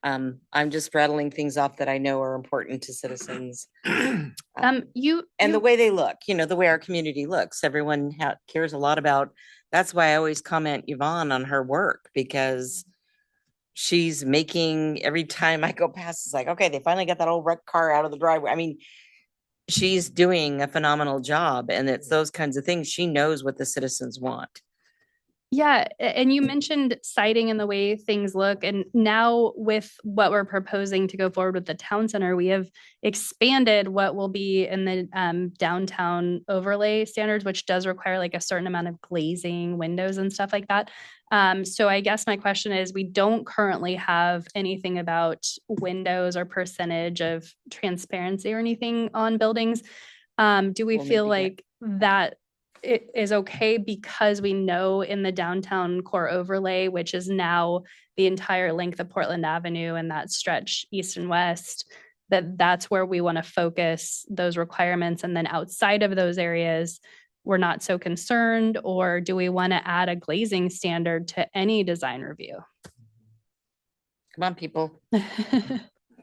I'm just rattling things off that I know are important to citizens. You And the way they look, the way our community looks, everyone cares a lot about. That's why I always comment Yvonne on her work, because she's making, every time I go past, it's like, okay, they finally got that old wrecked car out of the driveway. I mean, she's doing a phenomenal job, and it's those kinds of things. She knows what the citizens want. Yeah, and you mentioned siding and the way things look. And now with what we're proposing to go forward with the town center, we have expanded what will be in the downtown overlay standards, which does require like a certain amount of glazing, windows and stuff like that. So I guess my question is, we don't currently have anything about windows or percentage of transparency or anything on buildings. Do we We'll need feel to get- like that it is okay because we know in the downtown core overlay, which is now the entire length of Portland Avenue and that stretch east and west, that's where we want to focus those requirements. And then outside of those areas, we're not so concerned, or do we want to add a glazing standard to any design review? Come on, people.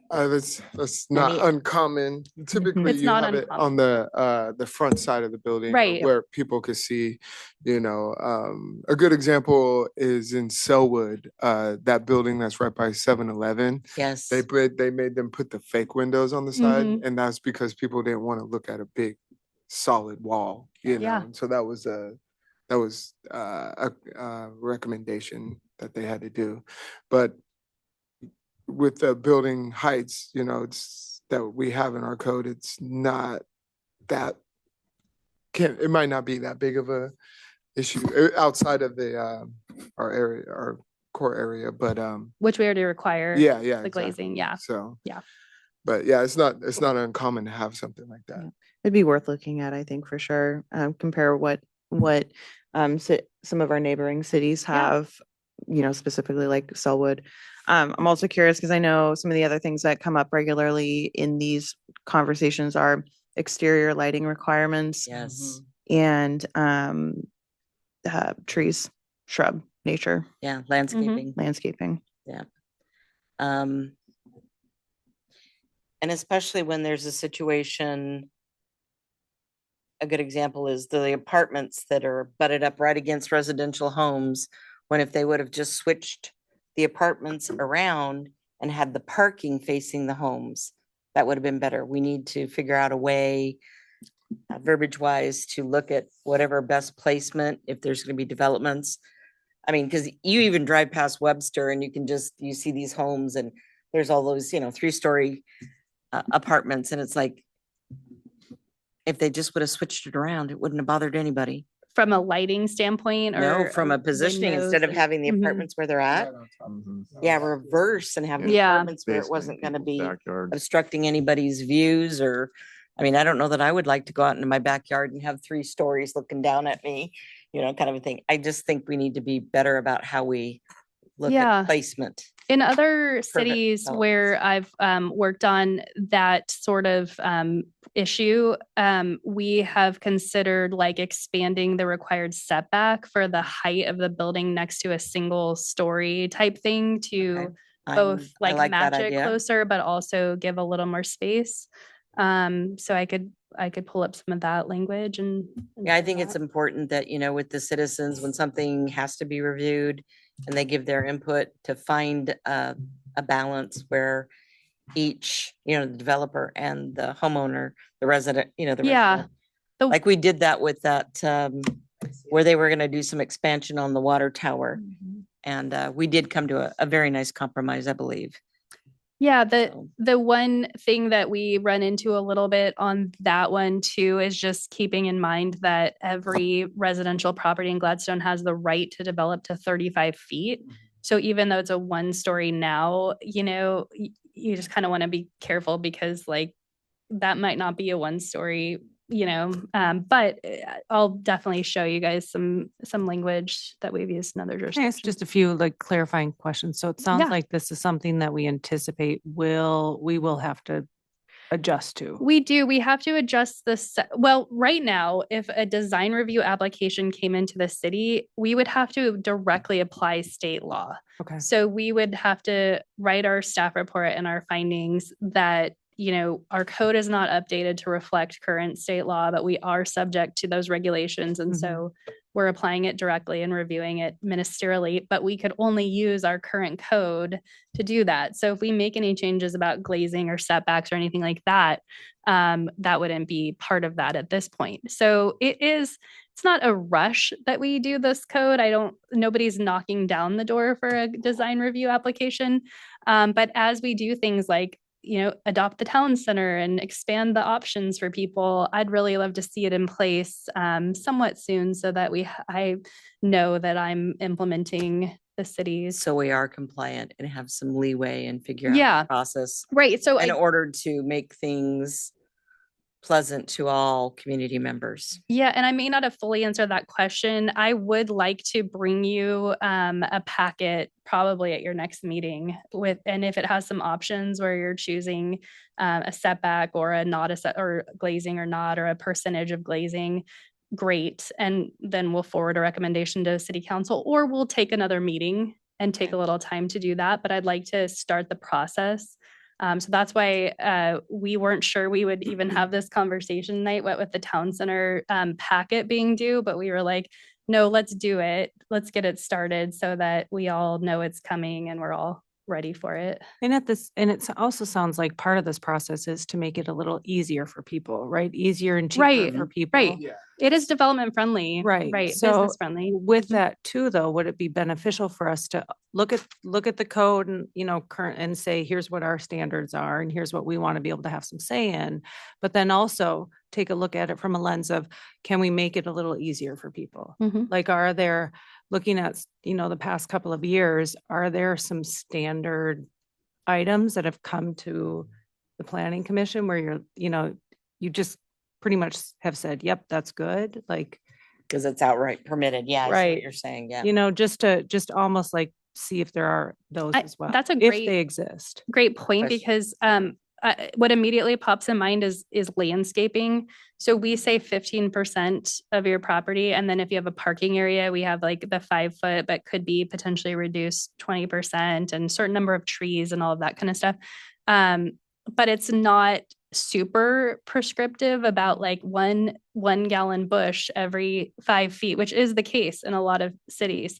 That's not Any- uncommon. Typically, It's you not have it on the front side of the building, Right. where people could see. A good example is in Selwood, that building that's right by 7-Eleven. Yes. They made them put the fake windows on the side, Mhm. and that's because people didn't want to look at a big solid wall. Yeah. And so that was a recommendation that they had to do, but with the building heights, it's that we have in our code, it's not that it might not be that big of a issue outside of our area, our core area, but Which we already require. yeah, The exactly. glazing, yeah. So Yeah. but yeah, it's not uncommon to have something like that. It'd be worth looking at, I think, for sure. Compare what some of our neighboring cities Yeah. have, specifically like Selwood. I'm also curious because I know some of the other things that come up regularly in these conversations are exterior lighting requirements Yes. and trees, shrub, nature, Yeah. Landscaping. landscaping. And especially when there's a situation, a good example is the apartments that are butted up right against residential homes, when if they would have just switched the apartments around and had the parking facing the homes, that would have been better. We need to figure out a way, verbiage wise, to look at whatever best placement, if there's going to be developments. I mean, because you even drive past Webster and you see these homes and there's all those, 3-story apartments, and it's like, if they just would have switched it around, it wouldn't have bothered anybody. From a lighting standpoint or? No, from a positioning, instead of windows having the and- Mhm. apartments where they're at. Mhm. Yeah, reverse and have the Yeah. apartments where it Basically in wasn't gonna people's be backyard. obstructing anybody's views or, I mean, I don't know that I would like to go out into my backyard and have 3 stories looking down at me, kind of a thing. I just think we need to be better about how we look Yeah. at placement. In other cities developments. where I've worked on that sort of issue, we have considered like expanding the required setback for the height of the building next to a single story type thing to both I like that match it idea. closer, but also give a little more space. So I could pull up some of that language and. Yeah, I do think it's that. important that, with the citizens, when something has to be reviewed and they give their input to find a balance where each, the developer and the homeowner, the resident, the Yeah. resident. The- Like we did that with that, where they were gonna do some expansion on the water tower. Mhm. And we did come to a very nice compromise, I believe. Yeah, So- the one thing that we run into a little bit on that one too is just keeping in mind that every residential property in Gladstone has the right to develop to 35 feet. So even though it's a 1-story now, you just kind of want to be careful because like that might not be a 1-story, but I'll definitely show you guys some language that we've used in other Can I ask jurisdictions. just a few like clarifying questions? So it sounds Yeah. like this is something that we anticipate we will have to adjust to. We do. We have to adjust this. Well, right now, if a design review application came into the city, we would have to directly apply state law. Okay. So we would have to write our staff report and our findings that, our code is not updated to reflect current state law, but we are subject to those regulations. And so we're applying it directly and reviewing it ministerially, but we could only use our current code to do that. So if we make any changes about glazing or setbacks or anything like that, that wouldn't be part of that at this point. So it's not a rush that we do this code. Nobody's knocking down the door for a design review application. But as we do things like, adopt the town center and expand the options for people, I'd really love to see it in place somewhat soon so that I know that I'm implementing the city's. So we are compliant and have some leeway and figure out Yeah. the process Right. So in order to make things pleasant to all community members. yeah, and I may not have fully answered that question. I would like to bring you a packet probably at your next meeting and if it has some options where you're choosing a setback or a not a set or glazing or not, or a percentage of glazing, great. And then we'll forward a recommendation to city council, or we'll take another meeting and take a little time to do that. But I'd like to start the process. So that's why we weren't sure we would even have this conversation tonight, what with the town center packet being due, but we were like, no, let's do it. Let's get it started so that we all know it's coming and we're all ready for it. And it also sounds like part of this process is to make it a little easier for people, right? Easier and cheaper Right, for people. right. It is development friendly. Right. Right. So Business friendly. with that too, though, would it be beneficial for us to look at the code and, current and say, here's what our standards are and here's what we want to be able to have some say in, but then also take a look at it from a lens of, can we make it a little easier for people? Mhm. Like, are there, looking at, the past couple of years, are there some standard items that have come to the planning commission where you just pretty much have said, yep, that's good. Like, Because it's outright permitted. Yeah, I see what Right. you're saying. Yeah. just almost like see if there are those as well. that's a if great- they exist. Great point, Question. because what immediately pops in mind is landscaping. So we say 15% of your property, and then if you have a parking area, we have like the 5 foot, but could be potentially reduced 20%, and certain number of trees and all of that kind of stuff. But it's not super prescriptive about like one gallon bush every 5 feet, which is the case in a lot of cities.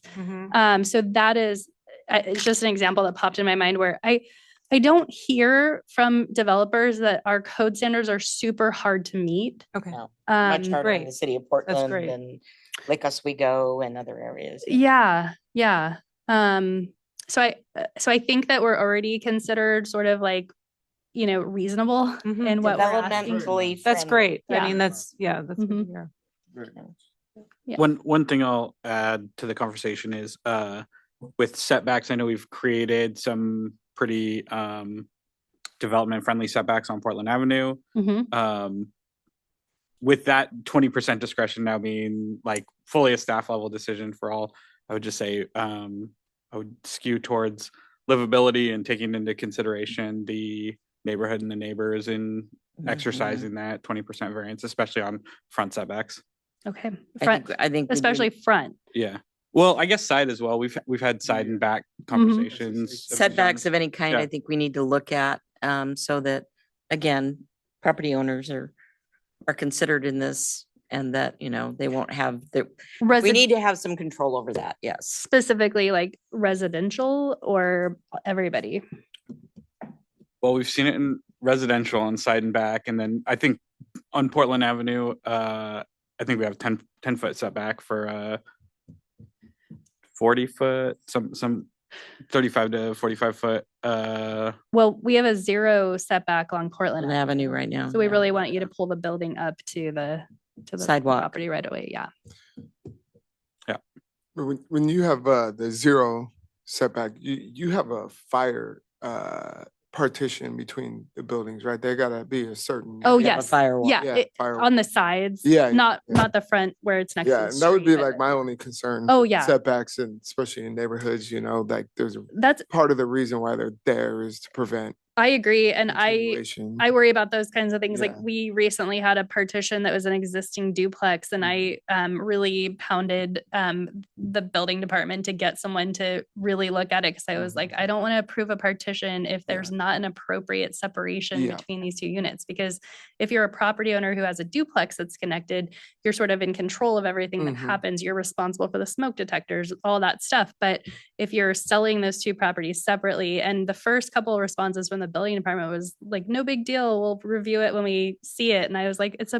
So that is it's just an example that popped in my mind where I don't hear from developers that our code standards are super hard to meet. Okay. No, Much harder in great. the city of That's Portland great. and Lake Oswego and other areas. Yeah. So I think that we're already considered sort of like reasonable Mhm. in what we're asking. Developmentally That's friendly. great. I Yeah. mean, that's good to Mhm. hear. Yeah. One thing I'll add to the conversation is with setbacks, I know we've created some pretty development friendly setbacks on Portland Avenue. Mhm. With that 20% discretion now being like fully a staff level decision for all, I would just say I would skew towards livability and taking into consideration the neighborhood and the neighbors in exercising that 20% variance, especially on front setbacks. Okay. I Front, think we do- especially front. Yeah. Well, I guess side as well. We've had side and back conversations. setbacks of any kind, Yeah. I think we need to look at, so that, again, property owners are considered in this and that, they won't have we need to have some control over that. Yes. Specifically like residential or everybody. Well, we've seen it in residential on side and back, and then I think on Portland Avenue, I think we have 10-foot setback for 40 foot, some 35 to 45 foot. Well, we have a 0 setback on Portland On Avenue right now. So we yeah. really want you to pull the building up to the Sidewalk. property right away. Yeah. But when you have the 0 setback, you have a fire partition between the buildings, right? They gotta be a certain. Oh, Yeah, a yes. firewall. Yeah. Yeah, firewall. On the sides. Yeah, Not yeah. not the front where it's next to Yeah, the and that would be street, like but my only concern. Oh, with yeah. Setbacks, and especially in neighborhoods, like there's that's part of the reason why they're there is to prevent. I agree. And continuation. I worry about those kinds of things. Like Yeah. we recently had a partition that was an existing duplex and I really pounded the building department to get someone to really look at it because I was like, I don't want to approve a partition if there's not an appropriate separation Yeah. between these two units. Because if you're a property owner who has a duplex that's connected, you're sort of in control of everything that Mhm. happens. You're responsible for the smoke detectors, all that stuff. But if you're selling those two properties separately, and the first couple of responses from the building department was like, no big deal, we'll review it when we see it. And I was like, it's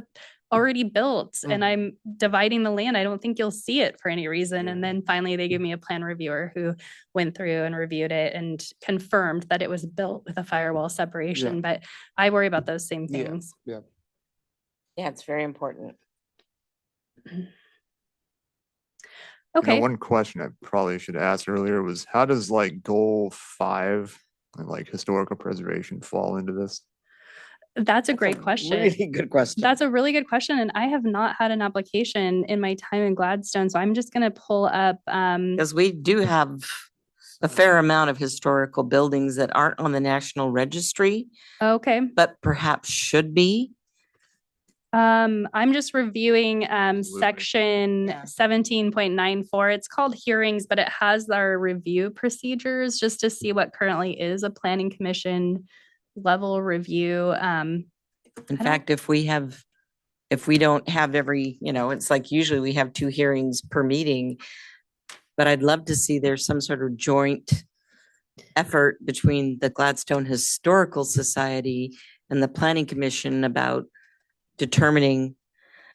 already built and I'm dividing the land. I don't think you'll see it for any reason. And then finally they gave me a plan reviewer who went through and reviewed it and confirmed that it was built with a firewall separation. But I worry about those same Yeah. things. Yeah, it's very important. Okay. One question I probably should ask earlier was how does like goal 5 and like historical preservation fall into this? That's a great question. Really good question. That's a really good question. And I have not had an application in my time in Gladstone. So I'm just going to pull up. Because we do have a fair amount of historical buildings that aren't on the National Registry, Okay. but perhaps should be. I'm just reviewing section Yeah. 17.94. It's called hearings, but it has our review procedures just to see what currently is a planning commission level review. In don't- fact, if we don't have every, it's like usually we have 2 hearings per meeting. But I'd love to see there's some sort of joint effort between the Gladstone Historical Society and the Planning Commission about determining,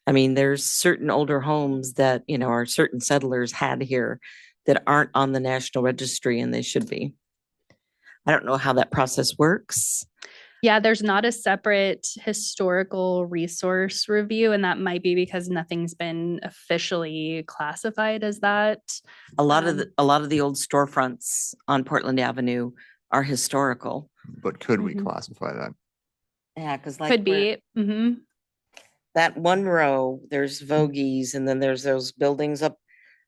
there's certain older homes that, our certain settlers had here that aren't on the National Registry and they should be. I don't know how that process works. Yeah, there's not a separate historical resource review, and that might be because nothing's been officially classified as that. A lot of the old storefronts on Portland Avenue are historical. But could we Mhm. classify that? Yeah, because like Could be. Mhm. that one row, there's Vogies and then there's those buildings up.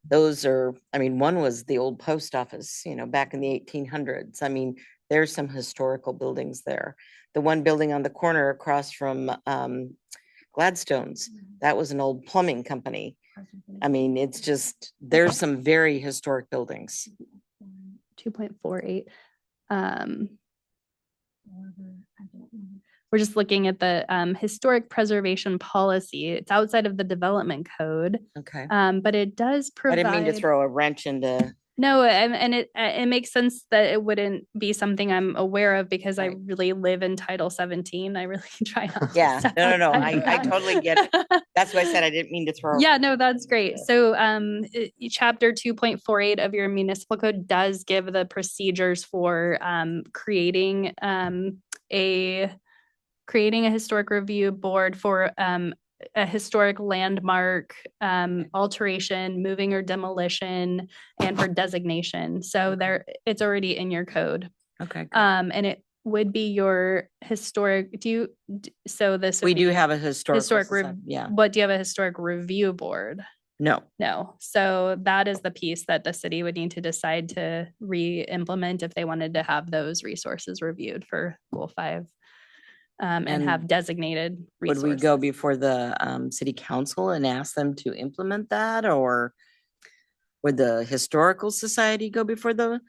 Those are, one was the old post office, back in the 1800s. There's some historical buildings there. The one building on the corner across from Gladstone's, that was an old plumbing company. It's just, there's some very historic buildings. 2.48. We're just looking at the historic preservation policy. It's outside of the development code, Okay. but it does I provide. didn't mean to throw a wrench into, No, and it makes sense that it wouldn't be something I'm aware of because I Right. really live in Title 17. I really try not to Yeah, step no, outside of I that. totally get it. That's why I said I didn't mean to throw. Yeah, no, that's great. So chapter 2.48 of your municipal code does give the procedures for creating creating a historic review board for a historic landmark alteration, moving or demolition, and for designation. So it's already in your code. Okay. good. And it would be your historic, so this would We do be have a historical. Yeah. But do you have a historic review board? No. No. So that is the piece that the city would need to decide to re-implement if they wanted to have those resources reviewed for Goal 5. And have And designated Would resources. we go before the city council and ask them to implement that, or would the historical society go before the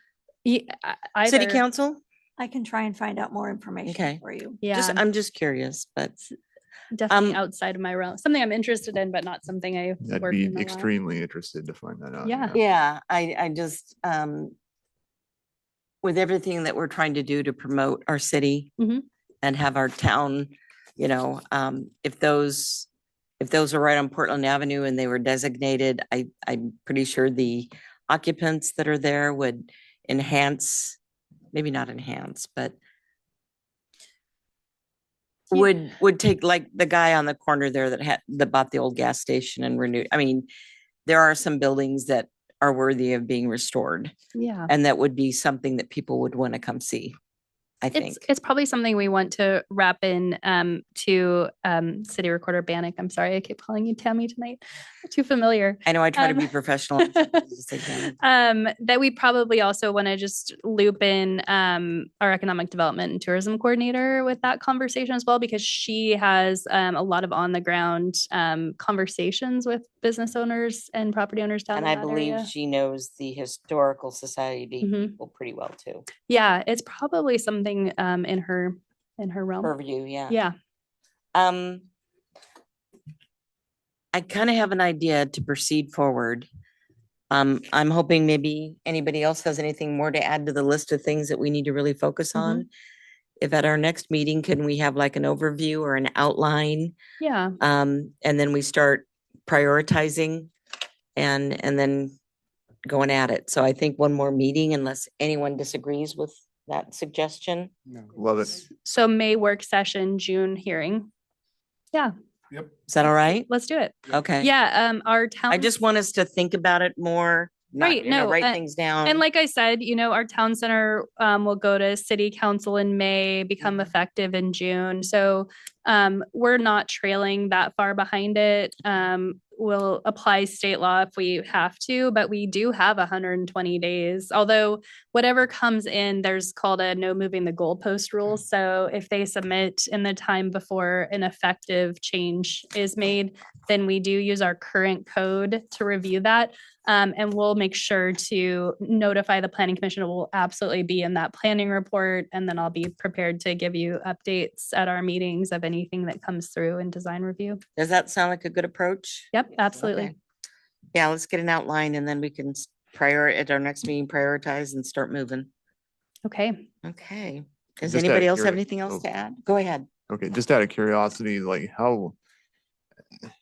city Either. council? I can try and find out more information Okay. for you. Yeah, I'm just curious, but definitely um, outside of my realm. Something I'm interested in, but not something I I'd work be in a lot. extremely interested to find that out. Yeah. yeah, I just with everything that we're trying to do to promote our city Mhm. and have our town, if those are right on Portland Avenue and they were designated, I'm pretty sure the occupants that are there would enhance, maybe not enhance, but Yeah. would take, like the guy on the corner there that bought the old gas station and renewed. I mean, there are some buildings that are worthy of being restored, Yeah. and that would be something that people would want to come see, I think. It's probably something we want to wrap in to City Recorder Bannock. I'm sorry, I keep calling you Tammy tonight. Too familiar. I know I try to be Um, professional. and sometimes just say, "Damn it." That we probably also want to just loop in our economic development and tourism coordinator with that conversation as well, because she has a lot of on the ground conversations with business owners and property owners down And in I that believe area. she knows the historical society Mhm. people pretty well too. Yeah, it's probably something in her realm. Purview, yeah. Yeah. I kind of have an idea to proceed forward. I'm hoping maybe anybody else has anything more to add to the list of things that we need to really focus on. If at our next meeting, can we have like an overview or an outline? Yeah. And then we start prioritizing and then going at it. So I think one more meeting, unless anyone disagrees with that suggestion. Love it. So May work session, June hearing. Yeah, Is that all right? let's do it. Okay. Yeah, our town. I just want us to think about it more. not, Right, no, write things down. And like I said, our town center will go to city council in May, become effective in June. So we're not trailing that far behind it. We'll apply state law if we have to, but we do have 120 days. Although whatever comes in, there's called a no moving the goalpost rule. So if they submit in the time before an effective change is made, then we do use our current code to review that. And we'll make sure to notify the planning commission. It will absolutely be in that planning report. And then I'll be prepared to give you updates at our meetings of anything that comes through in design review. Does that sound like a good approach? Yep, absolutely. Okay. Yeah, let's get an outline and then we can at our next meeting, prioritize and start moving. Okay. Okay. Does Just out of anybody else have curi- anything else oh. to add? Go ahead. Okay, just out of curiosity, like how,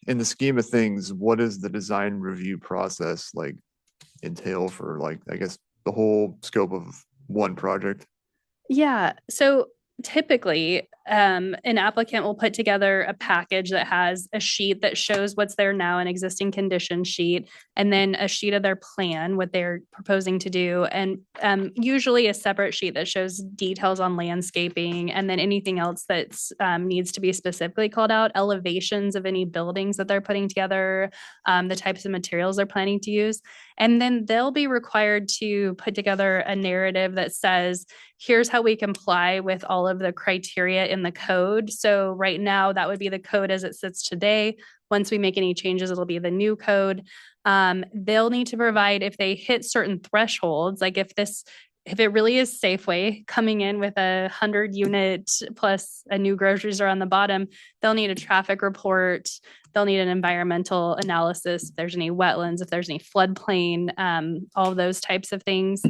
in the scheme of things, what does the design review process like entail for like, I guess, the whole scope of one project? Yeah. So typically, an applicant will put together a package that has a sheet that shows what's there now, an existing condition sheet, and then a sheet of their plan, what they're proposing to do, and usually a separate sheet that shows details on landscaping, and then anything else that needs to be specifically called out, elevations of any buildings that they're putting together, the types of materials they're planning to use. And then they'll be required to put together a narrative that says, here's how we comply with all of the criteria in the code. So right now, that would be the code as it sits today. Once we make any changes, it'll be the new code. They'll need to provide, if they hit certain thresholds, like if it really is Safeway coming in with 100 unit plus a new grocery store on the bottom, they'll need a traffic report. They'll need an environmental analysis, if there's any wetlands, if there's any floodplain, all of those types of things.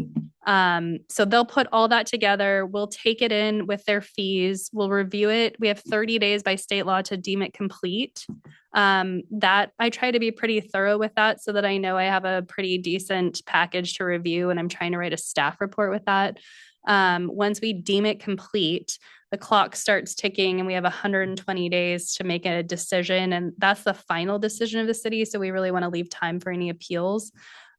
So they'll put all that together. We'll take it in with their fees. We'll review it. We have 30 days by state law to deem it complete. That I try to be pretty thorough with that so that I know I have a pretty decent package to review, and I'm trying to write a staff report with that. Once we deem it complete, the clock starts ticking and we have 120 days to make a decision. And that's the final decision of the city. So we really want to leave time for any appeals.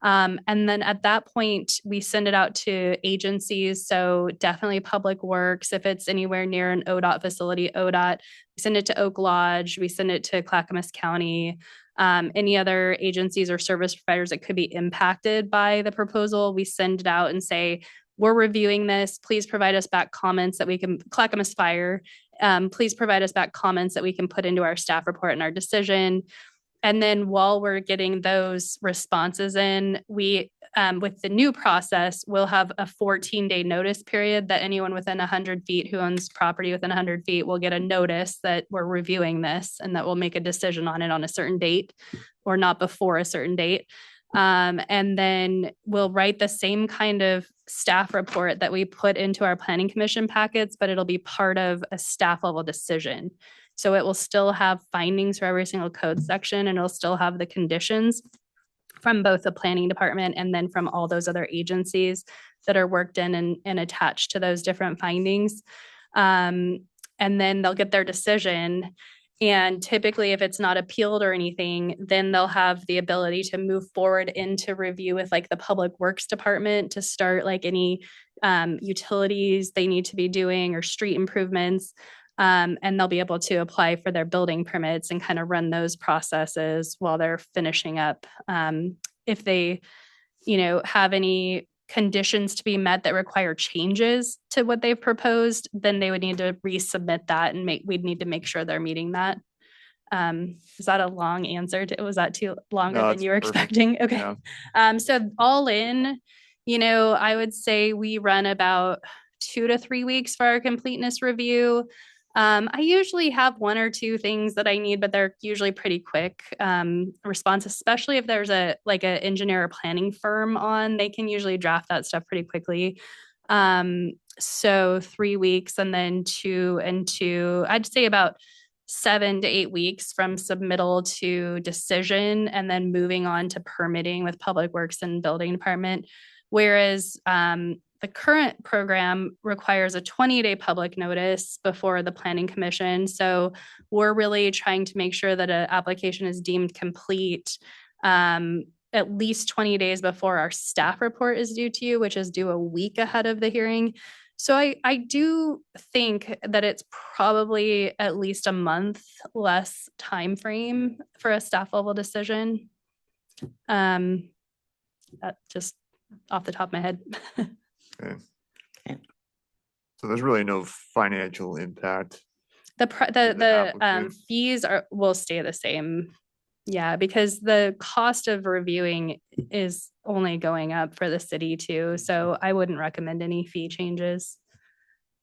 And then at that point, we send it out to agencies. So definitely Public Works, if it's anywhere near an ODOT facility, ODOT, we send it to Oak Lodge, we send it to Clackamas County, any other agencies or service providers that could be impacted by the proposal. We send it out and say, we're reviewing this. Please provide us back comments that we can, Clackamas Fire, please provide us back comments that we can put into our staff report and our decision. And then while we're getting those responses in, we, with the new process, we'll have a 14-day notice period that anyone within 100 feet who owns property within 100 feet will get a notice that we're reviewing this and that we'll make a decision on it on a certain date or not before a certain date. And then we'll write the same kind of staff report that we put into our planning commission packets, but it'll be part of a staff level decision. So it will still have findings for every single code section, and it'll still have the conditions from both the planning department and then from all those other agencies that are worked in and attached to those different findings. And then they'll get their decision. And typically, if it's not appealed or anything, then they'll have the ability to move forward into review with like the Public Works Department to start like any utilities they need to be doing or street improvements. And they'll be able to apply for their building permits and kind of run those processes while they're finishing up. If they, have any conditions to be met that require changes to what they've proposed, then they would need to resubmit that and we'd need to make sure they're meeting that. Is that a long answer? Was that too longer No, than it's you were perfect. expecting? Okay. Yeah. So all in, I would say we run about 2 to 3 weeks for our completeness review. I usually have 1 or 2 things that I need, but they're usually pretty quick response, especially if there's an engineer or planning firm on, they can usually draft that stuff pretty quickly. So 3 weeks and then 2 and 2, I'd say about 7 to 8 weeks from submittal to decision and then moving on to permitting with Public Works and Building Department. Whereas the current program requires a 20-day public notice before the Planning Commission. So we're really trying to make sure that an application is deemed complete at least 20 days before our staff report is due to you, which is due a week ahead of the hearing. So I do think that it's probably at least a month less time frame for a staff level decision. That just off the top of my head. Okay. So there's really no financial impact. The applicant. fees will stay the same. Yeah, because the cost of reviewing is only going up for the city too. So I wouldn't recommend any fee changes.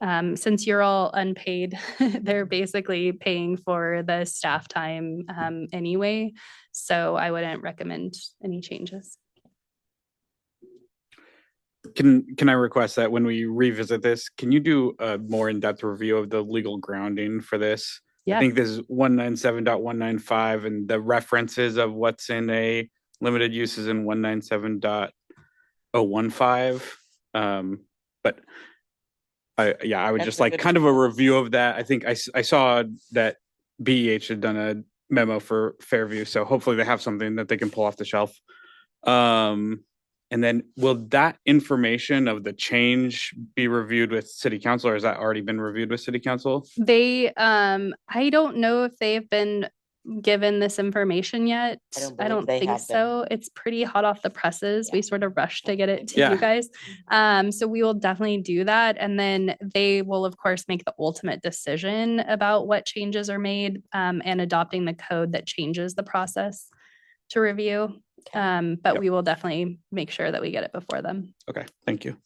Since you're all unpaid, they're basically paying for the staff time anyway. So I wouldn't recommend any changes. Can I request that when we revisit this, can you do a more in-depth review of the legal grounding for this? Yeah. I think this is 197.195 and the references of what's in a limited uses in 197.015. But I would That's just a like good kind of a review of that. I think I saw that BEH had done a memo for Fairview, so hopefully they have something that they can pull off the shelf. And then will that information of the change be reviewed with city council, or has that already been reviewed with city council? They, I don't know if they've been given this information yet. I don't they think have been. so. It's pretty hot off the presses. We sort of rushed to get it to Yeah. you guys. So we will definitely do that. And then they will, of course, make the ultimate decision about what changes are made and adopting the code that changes the process to review. But Yep. we will definitely make sure that we get it before them. Okay, thank you.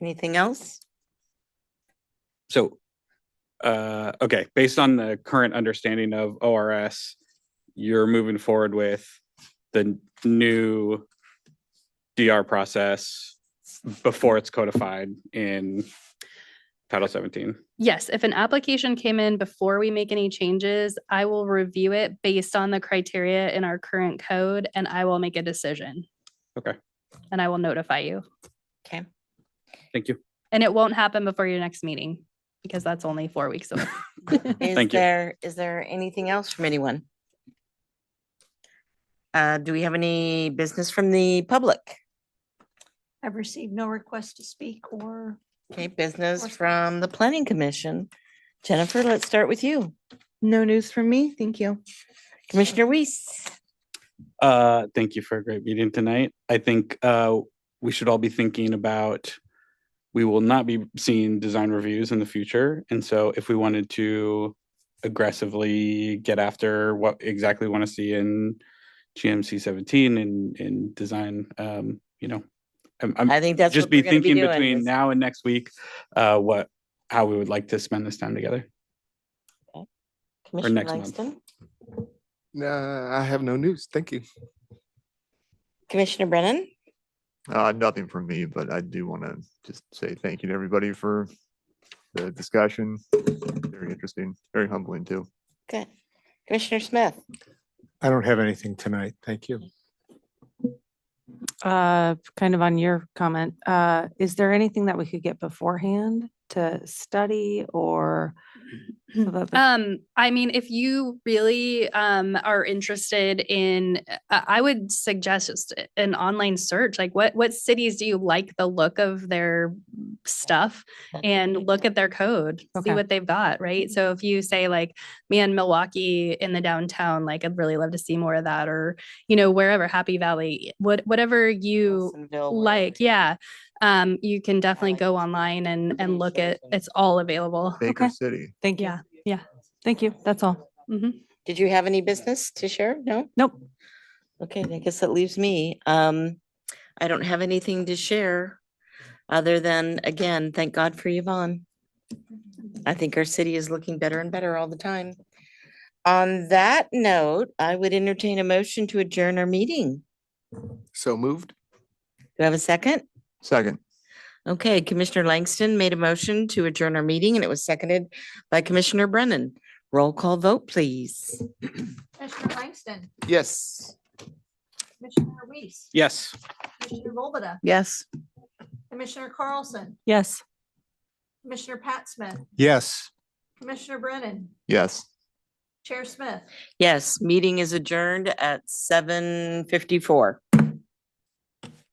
Anything else? So, okay, based on the current understanding of ORS, you're moving forward with the new DR process before it's codified in Title 17. Yes, if an application came in before we make any changes, I will review it based on the criteria in our current code and I will make a decision. Okay, And I will notify you. Okay. thank you. And it won't happen before your next meeting because that's only 4 weeks away. Thank you. Is there anything else from anyone? Do we have any business from the public? I've received no request to speak or Okay, business Correspondence. from the planning commission. Jennifer, let's start with you. No news from me. Thank you. Commissioner Weiss. Thank you for a great meeting tonight. I think we should all be thinking about, we will not be seeing design reviews in the future. And so if we wanted to aggressively get after what exactly we want to see in GMC 17 and in design, you know, I'm I think that's just what be we're gonna be thinking doing. between is- now and next week, how we would like to spend this time together. Commissioner next month. Langston, I have no news. Thank you. Commissioner Brennan, Nothing from me, but I do want to just say thank you to everybody for the discussion. Very interesting, very humbling too. good. Commissioner Smith, I don't have anything tonight. Thank you. Kind of on your comment, is there anything that we could get beforehand to study or? so that the- I mean, if you really are interested in, I would suggest just an online search. Like, what cities do you like the look of their stuff, and look at their code, see Okay. what they've got, right? So if you say like, me in Milwaukee in the downtown, like I'd really love to see more of that, or wherever, Happy Valley, whatever you Wilsonville, like, wherever. yeah. You can definitely go online and look at, it's all available. Baker Okay. City. Thank you. Yeah, yeah. Thank you. That's all. Mhm. Did you have any business to share? No? Nope. Okay, I guess that leaves me. I don't have anything to share other than, again, thank God for Yvonne. I think our city is looking better and better all the time. On that note, I would entertain a motion to adjourn our meeting. So moved. Do I have a second? Second. Okay, Commissioner Langston made a motion to adjourn our meeting and it was seconded by Commissioner Brennan. Roll call vote, please. Commissioner Langston, Yes. Commissioner Weiss, Yes. Commissioner Volbada, Yes. Commissioner Carlson, Yes. Commissioner Pat Smith, Yes. Commissioner Brennan, Yes. Chair Smith. Yes, meeting is adjourned at 7:54.